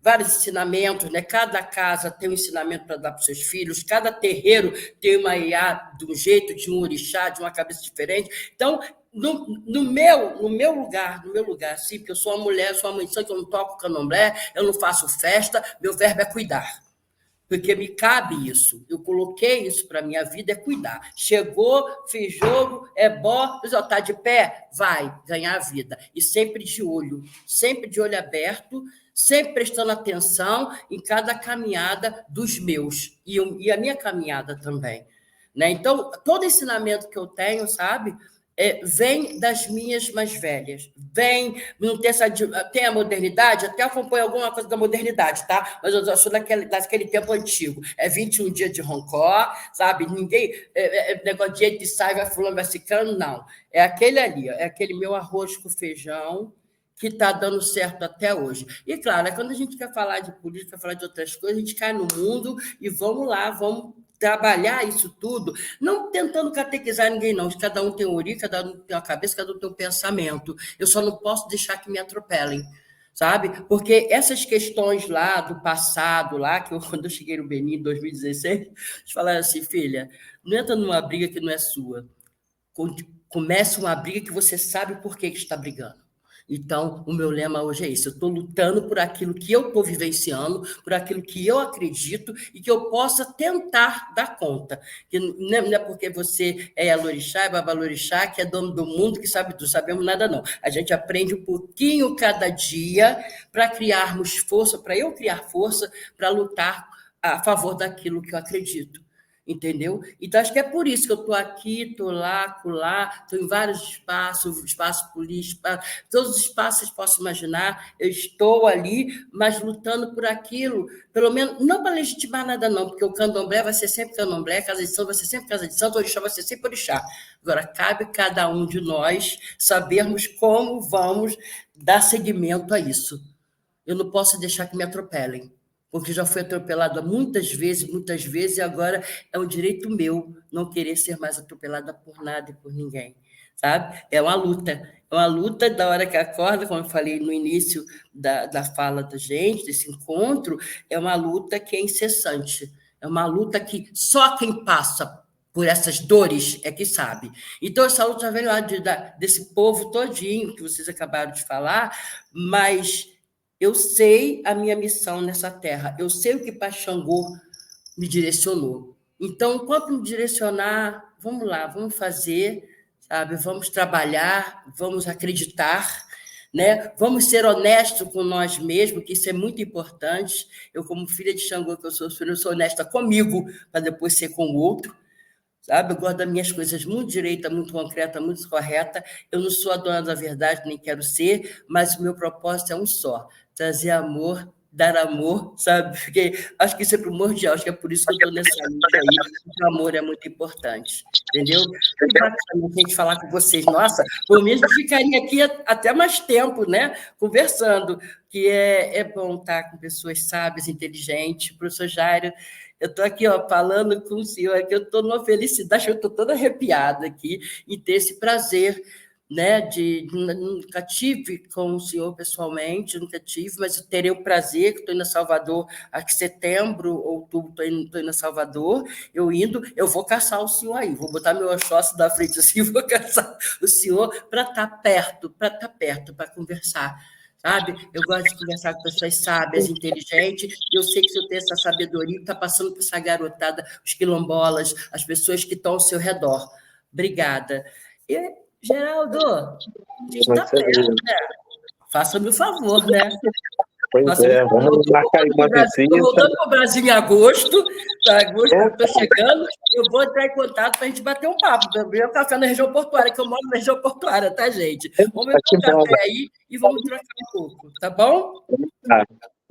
vários ensinamentos, né? Cada casa tem um ensinamento para dar para os seus filhos, cada terreiro tem uma iá de um jeito, de um orixá, de uma cabeça diferente. Então, no meu lugar, sim, porque eu sou uma mulher, sou uma mãe de sangue, eu não toco candomblé, eu não faço festa, meu verbo é cuidar. Porque me cabe isso. Eu coloquei isso para a minha vida, é cuidar. Chegou, fez jogo, é bom, está de pé, vai ganhar a vida. E sempre de olho aberto, sempre prestando atenção em cada caminhada dos meus. E a minha caminhada também. Né? Então, todo ensinamento que eu tenho, sabe? Vem das minhas mais velhas. Não tem a modernidade, até acompanho alguma coisa da modernidade, tá? Mas eu sou daquele tempo antigo. 21 dias de Roncó, sabe? Ninguém. Negócio de de sai, vai fulano, vai ciclano, não. É aquele ali, é aquele meu arroz com feijão que está dando certo até hoje. E, claro, quando a gente quer falar de política, quer falar de outras coisas, a gente cai no mundo e vamos lá, vamos trabalhar isso tudo, não tentando catequizar ninguém, não. Cada um tem um ori, cada um tem uma cabeça, cada um tem um pensamento. Eu só não posso deixar que me atropelem, sabe? Porque essas questões lá do passado, lá, quando eu cheguei no Benin em 2016, eles falaram assim, filha, não entra numa briga que não é sua. Começa uma briga que você sabe por que está brigando. Então, o meu lema hoje é isso. Eu estou lutando por aquilo que eu estou vivenciando, por aquilo que eu acredito e que eu possa tentar dar conta. Que não é porque você é Yalorixá, é Babalorixá, que é dono do mundo, que sabe tudo. Sabemos nada, não. A gente aprende um pouquinho cada dia para criarmos força, para eu criar força, para lutar a favor daquilo que eu acredito. Entendeu? Então, acho que é por isso que eu estou aqui, estou lá, acolá, estou em vários espaços políticos, todos os espaços que vocês possam imaginar, eu estou ali, mas lutando por aquilo, pelo menos, não para legitimar nada, não, porque o candomblé vai ser sempre candomblé, casa de santo vai ser sempre casa de santo, orixá vai ser sempre orixá. Agora, cabe a cada um de nós sabermos como vamos dar seguimento a isso. Eu não posso deixar que me atropelem, porque já fui atropelada muitas vezes, e agora é um direito meu não querer ser mais atropelada por nada e por ninguém, sabe? É uma luta da hora que acorda, como eu falei no início da fala da gente, desse encontro, é uma luta que é incessante, é uma luta que só quem passa por essas dores é que sabe. Então, essa luta vem lá desse povo todinho que vocês acabaram de falar, mas eu sei a minha missão nessa terra, eu sei o que Pai Xangô me direcionou. Então, enquanto me direcionar, vamos lá, vamos fazer, sabe? Vamos trabalhar, vamos acreditar, né? Vamos ser honestos com nós mesmos, que isso é muito importante. Eu, como filha de Xangô, que eu sou honesta comigo, para depois ser com o outro. Sabe? Eu gosto das minhas coisas muito direita, muito concreta, muito correta. Eu não sou a dona da verdade, nem quero ser, mas o meu propósito é um só: trazer amor, dar amor, sabe? Porque acho que isso é primordial, acho que é por isso que eu estou nessa luta aí, porque o amor é muito importante, entendeu? Que bacana a gente falar com vocês. Nossa, por mim a gente ficaria aqui até mais tempo, né? Conversando, que é bom estar com pessoas sábias, inteligentes. Professor Jairo, eu estou aqui falando com o senhor, que eu estou numa felicidade, eu estou toda arrepiada aqui em ter esse prazer, né? Nunca tive com o senhor pessoalmente, nunca tive, mas eu terei o prazer, que estou indo a Salvador, acho que setembro, outubro, estou indo a Salvador, eu vou caçar o senhor aí, vou botar meu Oxóssi da frente assim, vou caçar o senhor para estar perto, para conversar. Sabe? Eu gosto de conversar com pessoas sábias, inteligentes, e eu sei que se eu tenho essa sabedoria, está passando por essa garotada, os quilombolas, as pessoas que estão ao seu redor. Obrigada. E, Geraldo, a gente está perto, né? Faça-me o favor, né? Pois vamos marcar uma visita. Estou voltando para o Brasil em agosto, estou chegando, eu vou entrar em contato para a gente bater um papo, beber um café na região portuária, que eu moro na região portuária, tá, gente? Vamos beber um café aí e vamos trocar um pouco, tá bom?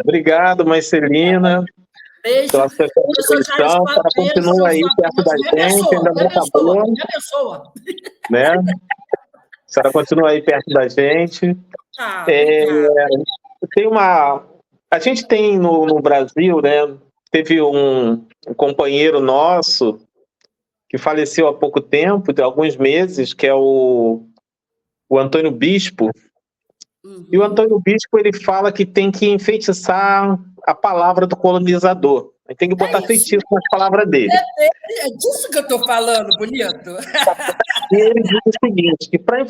Obrigado, Marcelina. Beijo. Pela sua contribuição. Ela continua aí perto da gente, ainda não acabou. Minha pessoa. Né? A senhora continua aí perto da gente. A gente tem no Brasil, né? Teve um companheiro nosso que faleceu há pouco tempo, de alguns meses, que é o Antônio Bispo. E o Antônio Bispo, ele fala que tem que enfeitiçar a palavra do colonizador. Tem que botar feitiço nas palavras dele. É disso que eu estou falando, bonito. E ele diz o seguinte, que para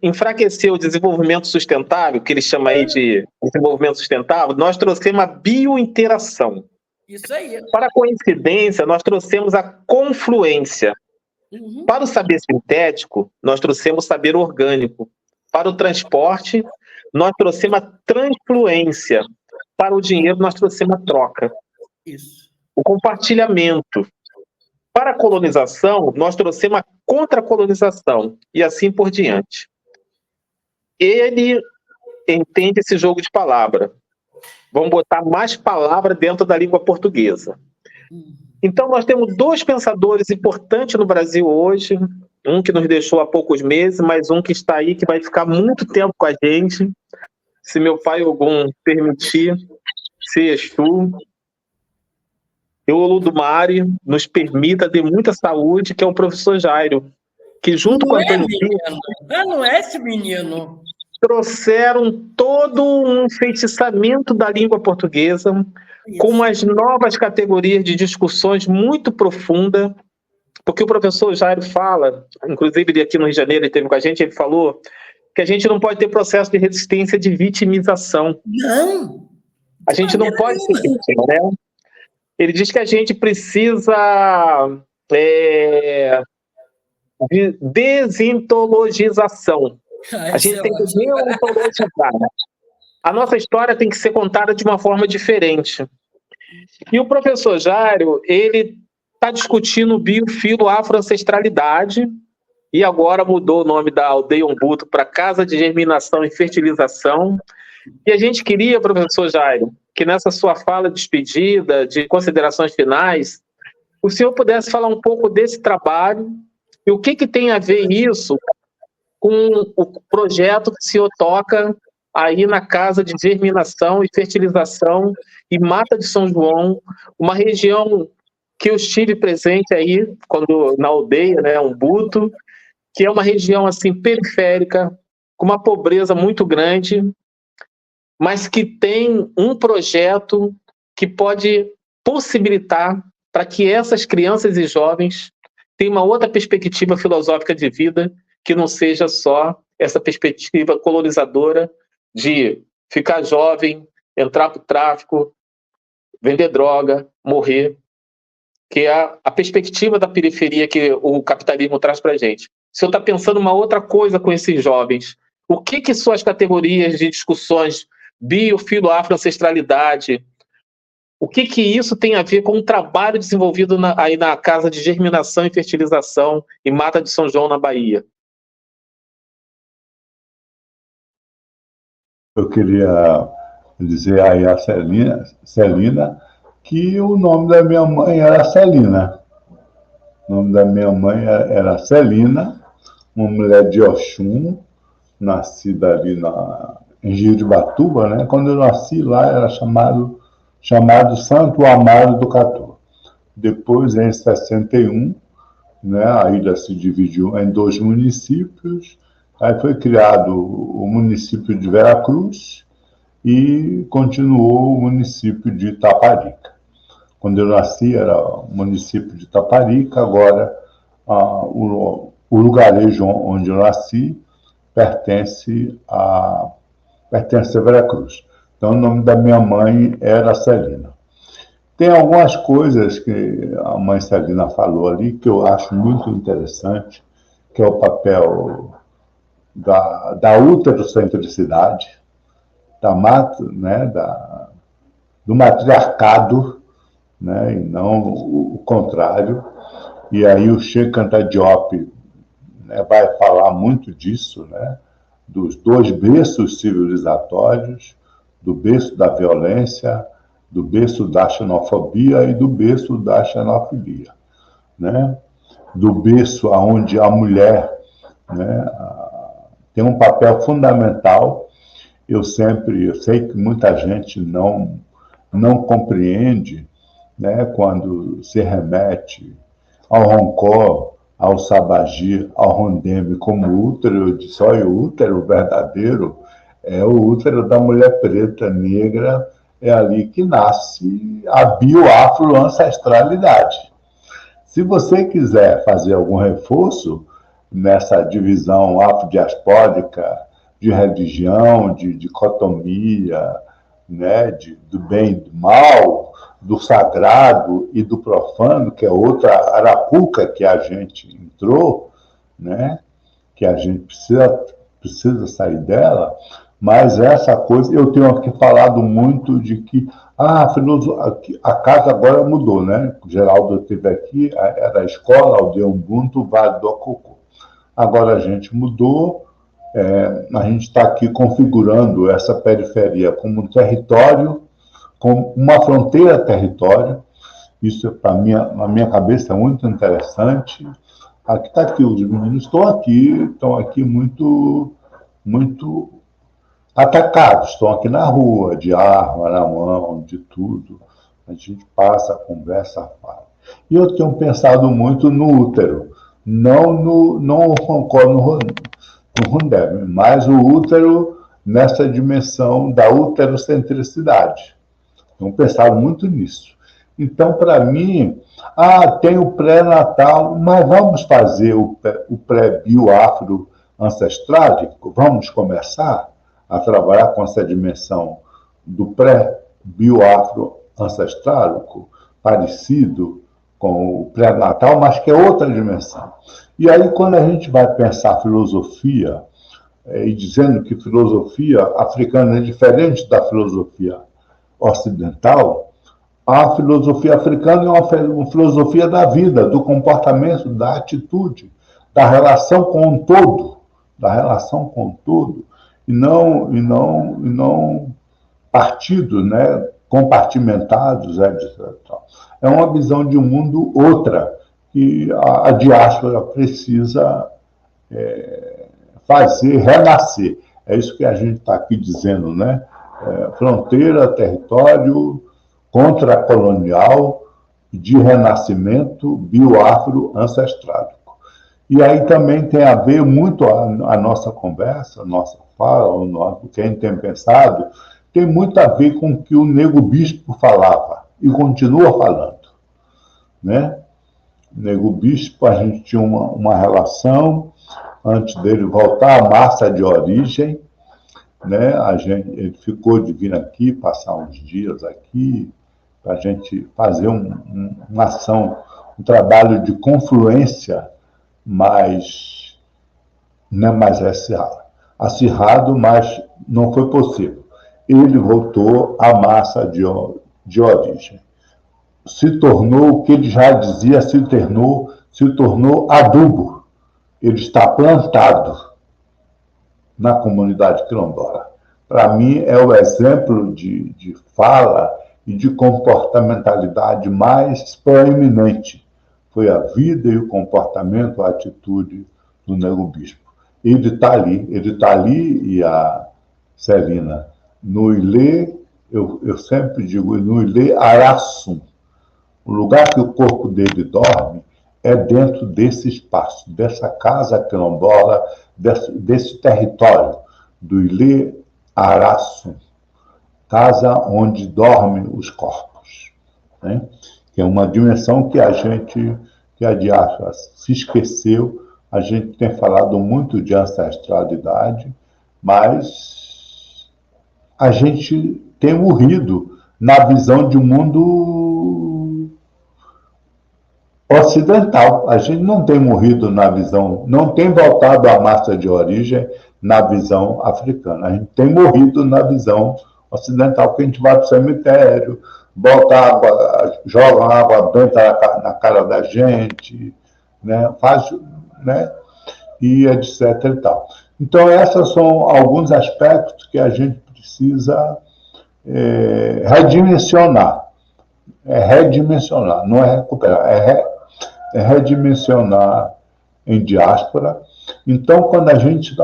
enfraquecer o desenvolvimento sustentável, que ele chama aí de desenvolvimento sustentável, nós trouxemos a biointeração. Isso aí. Para coincidência, nós trouxemos a confluência. Para o saber sintético, nós trouxemos o saber orgânico. Para o transporte, nós trouxemos a transfluência. Para o dinheiro, nós trouxemos a troca. Isso. O compartilhamento. Para a colonização, nós trouxemos a contracolonização. E assim por diante. Ele entende esse jogo de palavra. Vamos botar mais palavras dentro da língua portuguesa. Então, nós temos dois pensadores importantes no Brasil hoje, um que nos deixou há poucos meses, mas um que está aí, que vai ficar muito tempo com a gente, se meu pai Ogum permitir, se Exu, e o Olodumare nos permita ter muita saúde, que é o professor Jairo, que junto com o Antônio Bispo... Não é esse menino. Trouxeram todo um enfeitiçamento da língua portuguesa, com umas novas categorias de discussões muito profundas, porque o professor Jairo fala, inclusive ele aqui no Rio de Janeiro, ele esteve com a gente, ele falou que a gente não pode ter processo de resistência de vitimização. Não! A gente não pode ser vítima, né? Ele diz que a gente precisa de desintologização. A gente tem que deontologizar. A nossa história tem que ser contada de uma forma diferente. E o professor Jairo, ele está discutindo o biofilo afroancestralidade e agora mudou o nome da aldeia Umbuto para Casa de Germinação e Fertilização. E a gente queria, professor Jairo, que nessa sua fala de despedida, de considerações finais, o senhor pudesse falar um pouco desse trabalho e o que tem a ver isso com o projeto que o senhor toca aí na Casa de Germinação e Fertilização e Mata de São João, uma região que eu estive presente aí na aldeia, né, Umbuto, que é uma região assim periférica, com uma pobreza muito grande, mas que tem um projeto que pode possibilitar para que essas crianças e jovens tenham uma outra perspectiva filosófica de vida, que não seja só essa perspectiva colonizadora de ficar jovem, entrar para o tráfico, vender droga, morrer, que é a perspectiva da periferia que o capitalismo traz para a gente. O senhor está pensando uma outra coisa com esses jovens. O que suas categorias de discussões biofilo afroancestralidade, o que isso tem a ver com o trabalho desenvolvido aí na Casa de Germinação e Fertilização e Mata de São João, na Bahia? Eu queria dizer aí a Celina, que o nome da minha mãe era Celina. O nome da minha mãe era Celina, uma mulher de Oxum, nascida ali em Jiribatuba, né? Quando eu nasci lá, era chamado Santo Amaro do Catu. Depois, em 61, né, a ilha se dividiu em 2 municípios. Aí foi criado o município de Veracruz e continuou o município de Taparica. Quando eu nasci era o município de Taparica, agora o lugarejo onde eu nasci pertence a Veracruz. Então o nome da minha mãe era Celina. Tem algumas coisas que a mãe Celina falou ali que eu acho muito interessante, que é o papel da ultracentricidade, né, do matriarcado, né, e não o contrário. E aí o Cheikh Anta Diop, né, vai falar muito disso, né, dos 2 berços civilizatórios, do berço da violência, do berço da xenofobia e do berço da xenofilia, né? Do berço onde a mulher, né, tem um papel fundamental. Eu sei que muita gente não compreende, né, quando se remete ao Roncó, ao Sabagi, ao Rondeme como útero. Eu disse: olha, o útero verdadeiro é o útero da mulher preta, negra, é ali que nasce a bioafroancestralidade. Se você quiser fazer algum reforço nessa divisão afrodiaspórica de religião, de dicotomia, né, do bem e do mal, do sagrado e do profano, que é outra arapuca que a gente entrou, né, que a gente precisa sair dela. Mas essa coisa, eu tenho aqui falado muito de que a casa agora mudou, né? O Geraldo esteve aqui, era a escola, Aldeia Ubuntu, Vale do Acocô. Agora a gente mudou, a gente está aqui configurando essa periferia como um território, como uma fronteira-território. Isso, na minha cabeça, é muito interessante. Aqui está aqui, os meninos estão aqui muito atacados, estão aqui na rua, de arma na mão, de tudo. A gente passa, conversa, fala. E eu tenho pensado muito no útero, não concordo no Rondeme, mas o útero nessa dimensão da uterocentricidade. Tenho pensado muito nisso. Então, para mim, tem o pré-natal, mas vamos fazer o pré-bioafro ancestrálico? Vamos começar a trabalhar com essa dimensão do pré-bioafro ancestrálico, parecido com o pré-natal, mas que é outra dimensão. E aí, quando a gente vai pensar filosofia, e dizendo que filosofia africana é diferente da filosofia ocidental, a filosofia africana é uma filosofia da vida, do comportamento, da atitude, da relação com o todo, e não partidos, né, compartimentados, etc. É uma visão de um mundo outra, que a diáspora precisa fazer renascer. É isso que a gente está aqui dizendo, né? Fronteira, território, contracolonial, de renascimento bioafro ancestrálico. E aí também tem a ver muito a nossa conversa, a nossa fala, o que a gente tem pensado, tem muito a ver com o que o Nego Bispo falava e continua falando, né? O Nego Bispo, a gente tinha uma relação, antes dele voltar à massa de origem, né? Ele ficou de vir aqui, passar uns dias aqui, para a gente fazer uma ação, um trabalho de confluência mais acirrado, mas não foi possível. Ele voltou à massa de origem. Se tornou o que ele já dizia, se tornou adubo. Ele está plantado na comunidade quilombola. Para mim, é o exemplo de fala e de comportamentalidade mais proeminente. Foi a vida e o comportamento, a atitude do Nego Bispo. Ele está ali, e a Celina, no Ilê, eu sempre digo, no Ilê Araçum. O lugar que o corpo dele dorme é dentro desse espaço, dessa casa quilombola, desse território, do Ilê Araçum, casa onde dormem os corpos, né? Que é uma dimensão que a diáspora se esqueceu. A gente tem falado muito de ancestralidade, mas a gente tem morrido na visão de um mundo ocidental. A gente não tem morrido na visão, não tem voltado à massa de origem na visão africana. A gente tem morrido na visão ocidental, que a gente vai para o cemitério, bota água, joga água benta na cara da gente, né? Faz, né? E etc. e tal. Então, esses são alguns aspectos que a gente precisa redimensionar. É redimensionar, não é recuperar, é redimensionar em diáspora. Então, quando a gente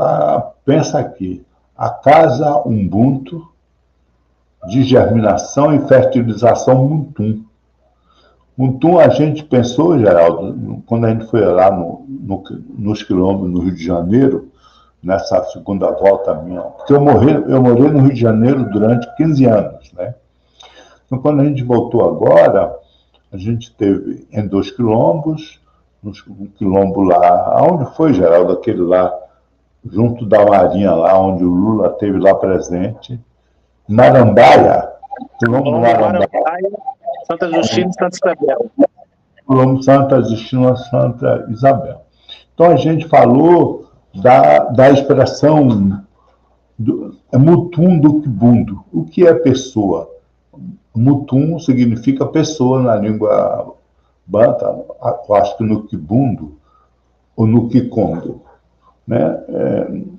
pensa aqui, a Casa Ubuntu de germinação e fertilização Mutum. Mutum, a gente pensou, Geraldo, quando a gente foi lá nos quilombos no Rio de Janeiro, nessa segunda volta minha, porque eu morei no Rio de Janeiro durante 15 anos, né? Então, quando a gente voltou agora, a gente teve em 2 quilombos, um quilombo lá, aonde foi, Geraldo, aquele lá, junto da Marinha, lá onde o Lula esteve lá presente, Marambaia, quilombo Marambaia, Santa Justina e Santa Isabel. Quilombo Santa Justina, Santa Isabel. Então, a gente falou da expressão Mutum do Kibundo. O que é pessoa? Mutum significa pessoa na língua banta, eu acho que no Kibundo ou no Kikongo, né?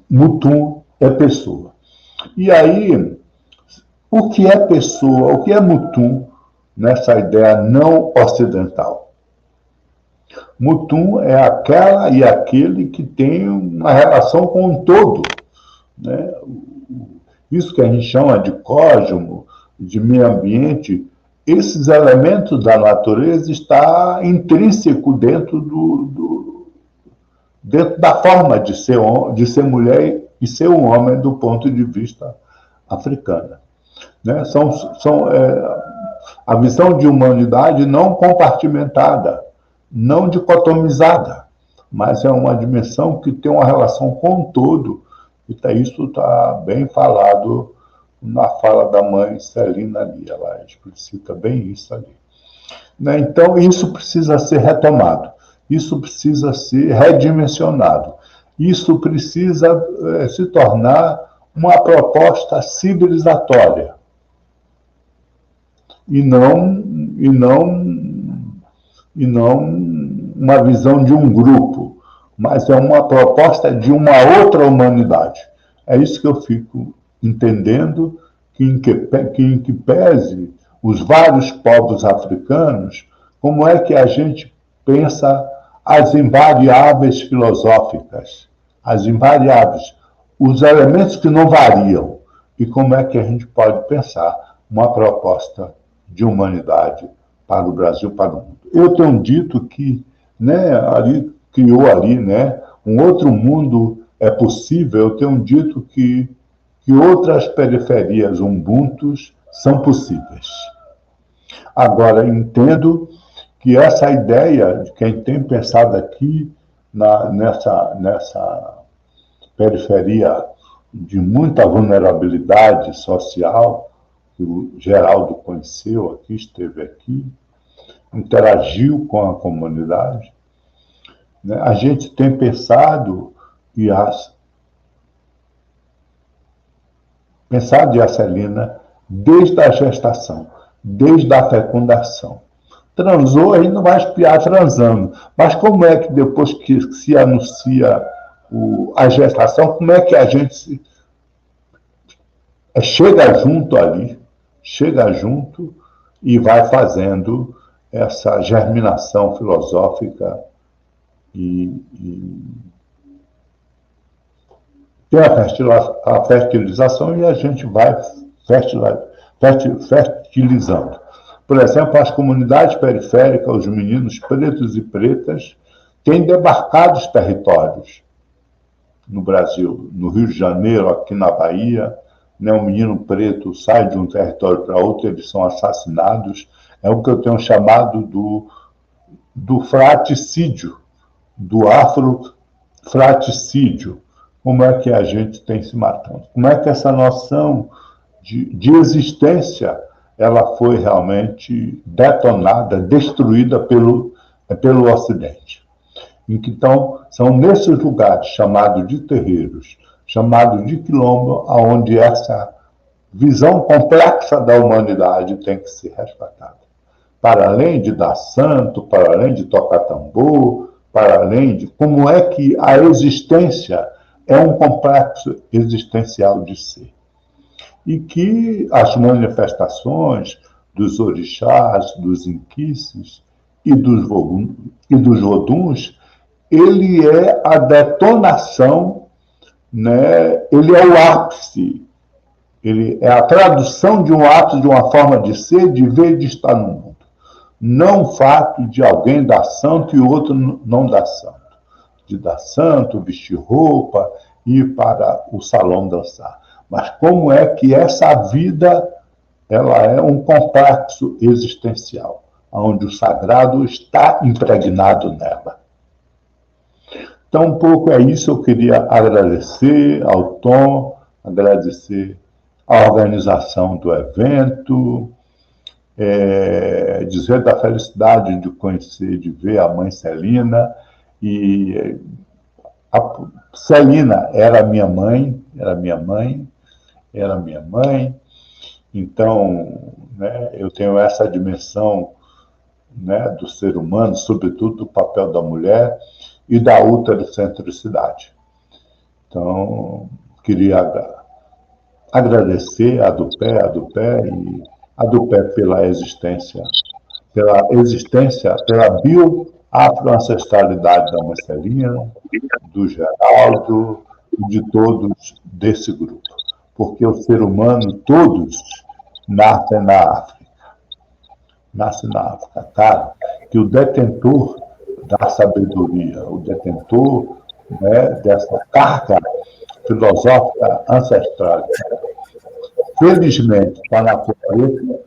Mutum é pessoa. E aí, o que é pessoa, o que é Mutum nessa ideia não ocidental? Mutum é aquela e aquele que tem uma relação com um todo, né? Isso que a gente chama de cosmo, de meio ambiente, esses elementos da natureza estão intrínsecos dentro da forma de ser mulher e ser um homem do ponto de vista africano, né? A visão de humanidade não compartimentada, não dicotomizada, mas é uma dimensão que tem uma relação com o todo. Isso está bem falado na fala da mãe Celina ali, ela explicita bem isso ali, né? Então, isso precisa ser retomado, isso precisa ser redimensionado, isso precisa se tornar uma proposta civilizatória, e não uma visão de um grupo, mas é uma proposta de uma outra humanidade. É isso que eu fico entendendo, que em que pese os vários povos africanos, como é que a gente pensa as invariáveis filosóficas, as invariáveis, os elementos que não variam, e como é que a gente pode pensar uma proposta de humanidade para o Brasil, para o mundo. Eu tenho dito que, né, criou ali, né, um outro mundo é possível. Eu tenho dito que outras periferias ubuntus são possíveis. Agora, entendo que essa ideia de quem tem pensado aqui nessa periferia de muita vulnerabilidade social, que o Geraldo conheceu aqui, esteve aqui, interagiu com a comunidade, né? A gente tem pensado e pensado em Celina desde a gestação, desde a fecundação. Transou, a gente não vai espiar transando, mas como é que depois que se anuncia a gestação, como é que a gente chega junto ali, chega junto e vai fazendo essa germinação filosófica e tem a fertilização e a gente vai fertilizando. Por exemplo, as comunidades periféricas, os meninos pretos e pretas, têm demarcado os territórios no Brasil, no Rio de Janeiro, aqui na Bahia, né? Um menino preto sai de um território para outro, eles são assassinados. É o que eu tenho chamado do fraticídio, do afrofraticídio. Como é que a gente tem se matando? Como é que essa noção de existência ela foi realmente detonada, destruída pelo Ocidente? Então, são nesses lugares chamados de terreiros, chamados de quilombo, onde essa visão complexa da humanidade tem que ser resgatada. Para além de dar santo, para além de tocar tambor, para além de como é que a existência é um complexo existencial de ser. e que as manifestações dos orixás, dos inquices e dos voduns, ele é a detonação, né? Ele é o ápice, ele é a tradução de um ápice, de uma forma de ser, de ver e de estar no mundo. Não o fato de alguém dar santo e o outro não dar santo. De dar santo, vestir roupa, ir para o salão dançar. Mas como é que essa vida ela é um complexo existencial, onde o sagrado está impregnado nela. Então, um pouco é isso. Eu queria agradecer ao Tom, agradecer a organização do evento, dizer da felicidade de conhecer, de ver a mãe Celina. E a Celina era minha mãe. Então, né, eu tenho essa dimensão, né, do ser humano, sobretudo do papel da mulher e da ultracentricidade. Então, queria agradecer a Dupé e a Dupé pela existência, pela bioafroancestralidade da Marcelina, do Geraldo e de todos desse grupo. Porque o ser humano, todos, nascem na África. Nasce na África. Claro que o detentor da sabedoria, o detentor, né, dessa carga filosófica ancestral, felizmente está na pobreza,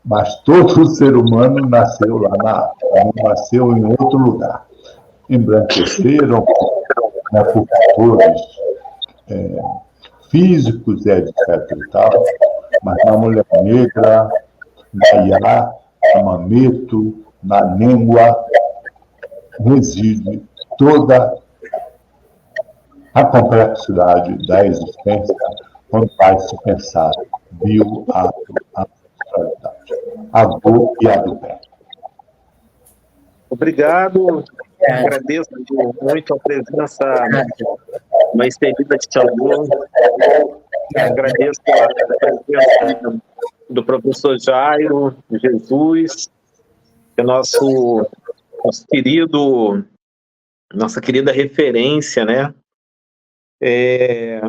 mas todo ser humano nasceu lá na África, não nasceu em outro lugar. Embranqueceram, né, por fatores físicos, etc. e tal, mas na mulher negra, na Iá, na Mameto, na Nengua, reside toda a complexidade da existência quando vai se pensar bioafroancestralidade. Agô e Adubé. Obrigado. Agradeço muito a presença na estendida de Tiago. Agradeço a presença do professor Jairo Jesus, que é nosso querido, nossa querida referência, né?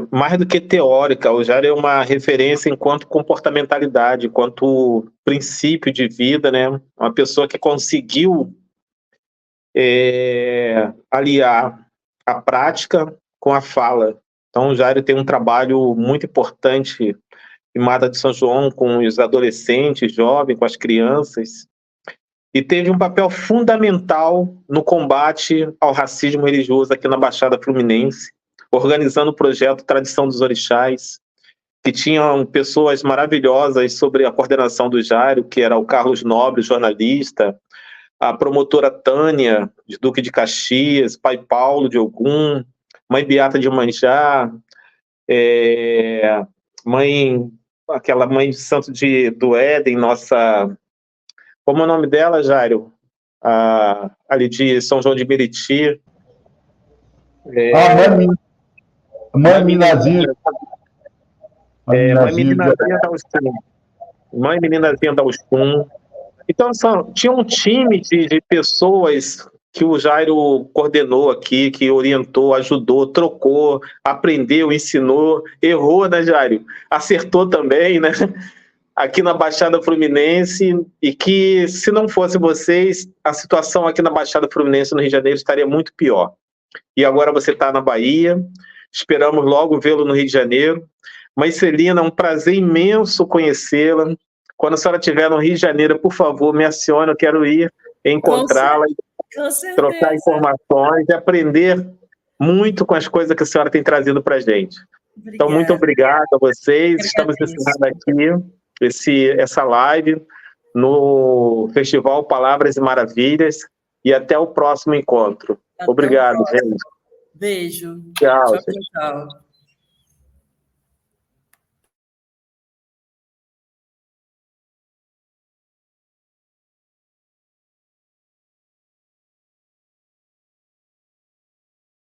Mais do que teórica, o Jairo é uma referência enquanto comportamentalidade, enquanto princípio de vida, né? Uma pessoa que conseguiu aliar a prática com a fala. Então, o Jairo tem um trabalho muito importante em Mata de São João com os adolescentes, jovens, com as crianças, e teve um papel fundamental no combate ao racismo religioso aqui na Baixada Fluminense, organizando o projeto Tradição dos Orixás, que tinham pessoas maravilhosas sobre a coordenação do Jairo, que era o Carlos Nobre, jornalista, a promotora Tânia, de Duque de Caxias, pai Paulo de Ogum, mãe Beata de Manjá, aquela mãe de Santo do Éden, nossa... Como é o nome dela, Jairo? Ali de São João de Meriti. Mãe Minazinha. Mãe Meninazinha da Uxum. Então, tinha um time de pessoas que o Jairo coordenou aqui, que orientou, ajudou, trocou, aprendeu, ensinou, errou, né, Jairo? Acertou também, né? Aqui na Baixada Fluminense, e que, se não fosse vocês, a situação aqui na Baixada Fluminense, no Rio de Janeiro, estaria muito pior. E agora você está na Bahia, esperamos logo vê-lo no Rio de Janeiro. Mãe Celina, é um prazer imenso conhecê-la. Quando a senhora estiver no Rio de Janeiro, por favor, me acione, eu quero ir encontrá-la, trocar informações e aprender muito com as coisas que a senhora tem trazido para a gente. Obrigada. Então, muito obrigado a vocês. Estamos encerrando aqui essa live no Festival Palavras e Maravilhas, e até o próximo encontro. Obrigado, gente. Beijo. Tchau. Tchau.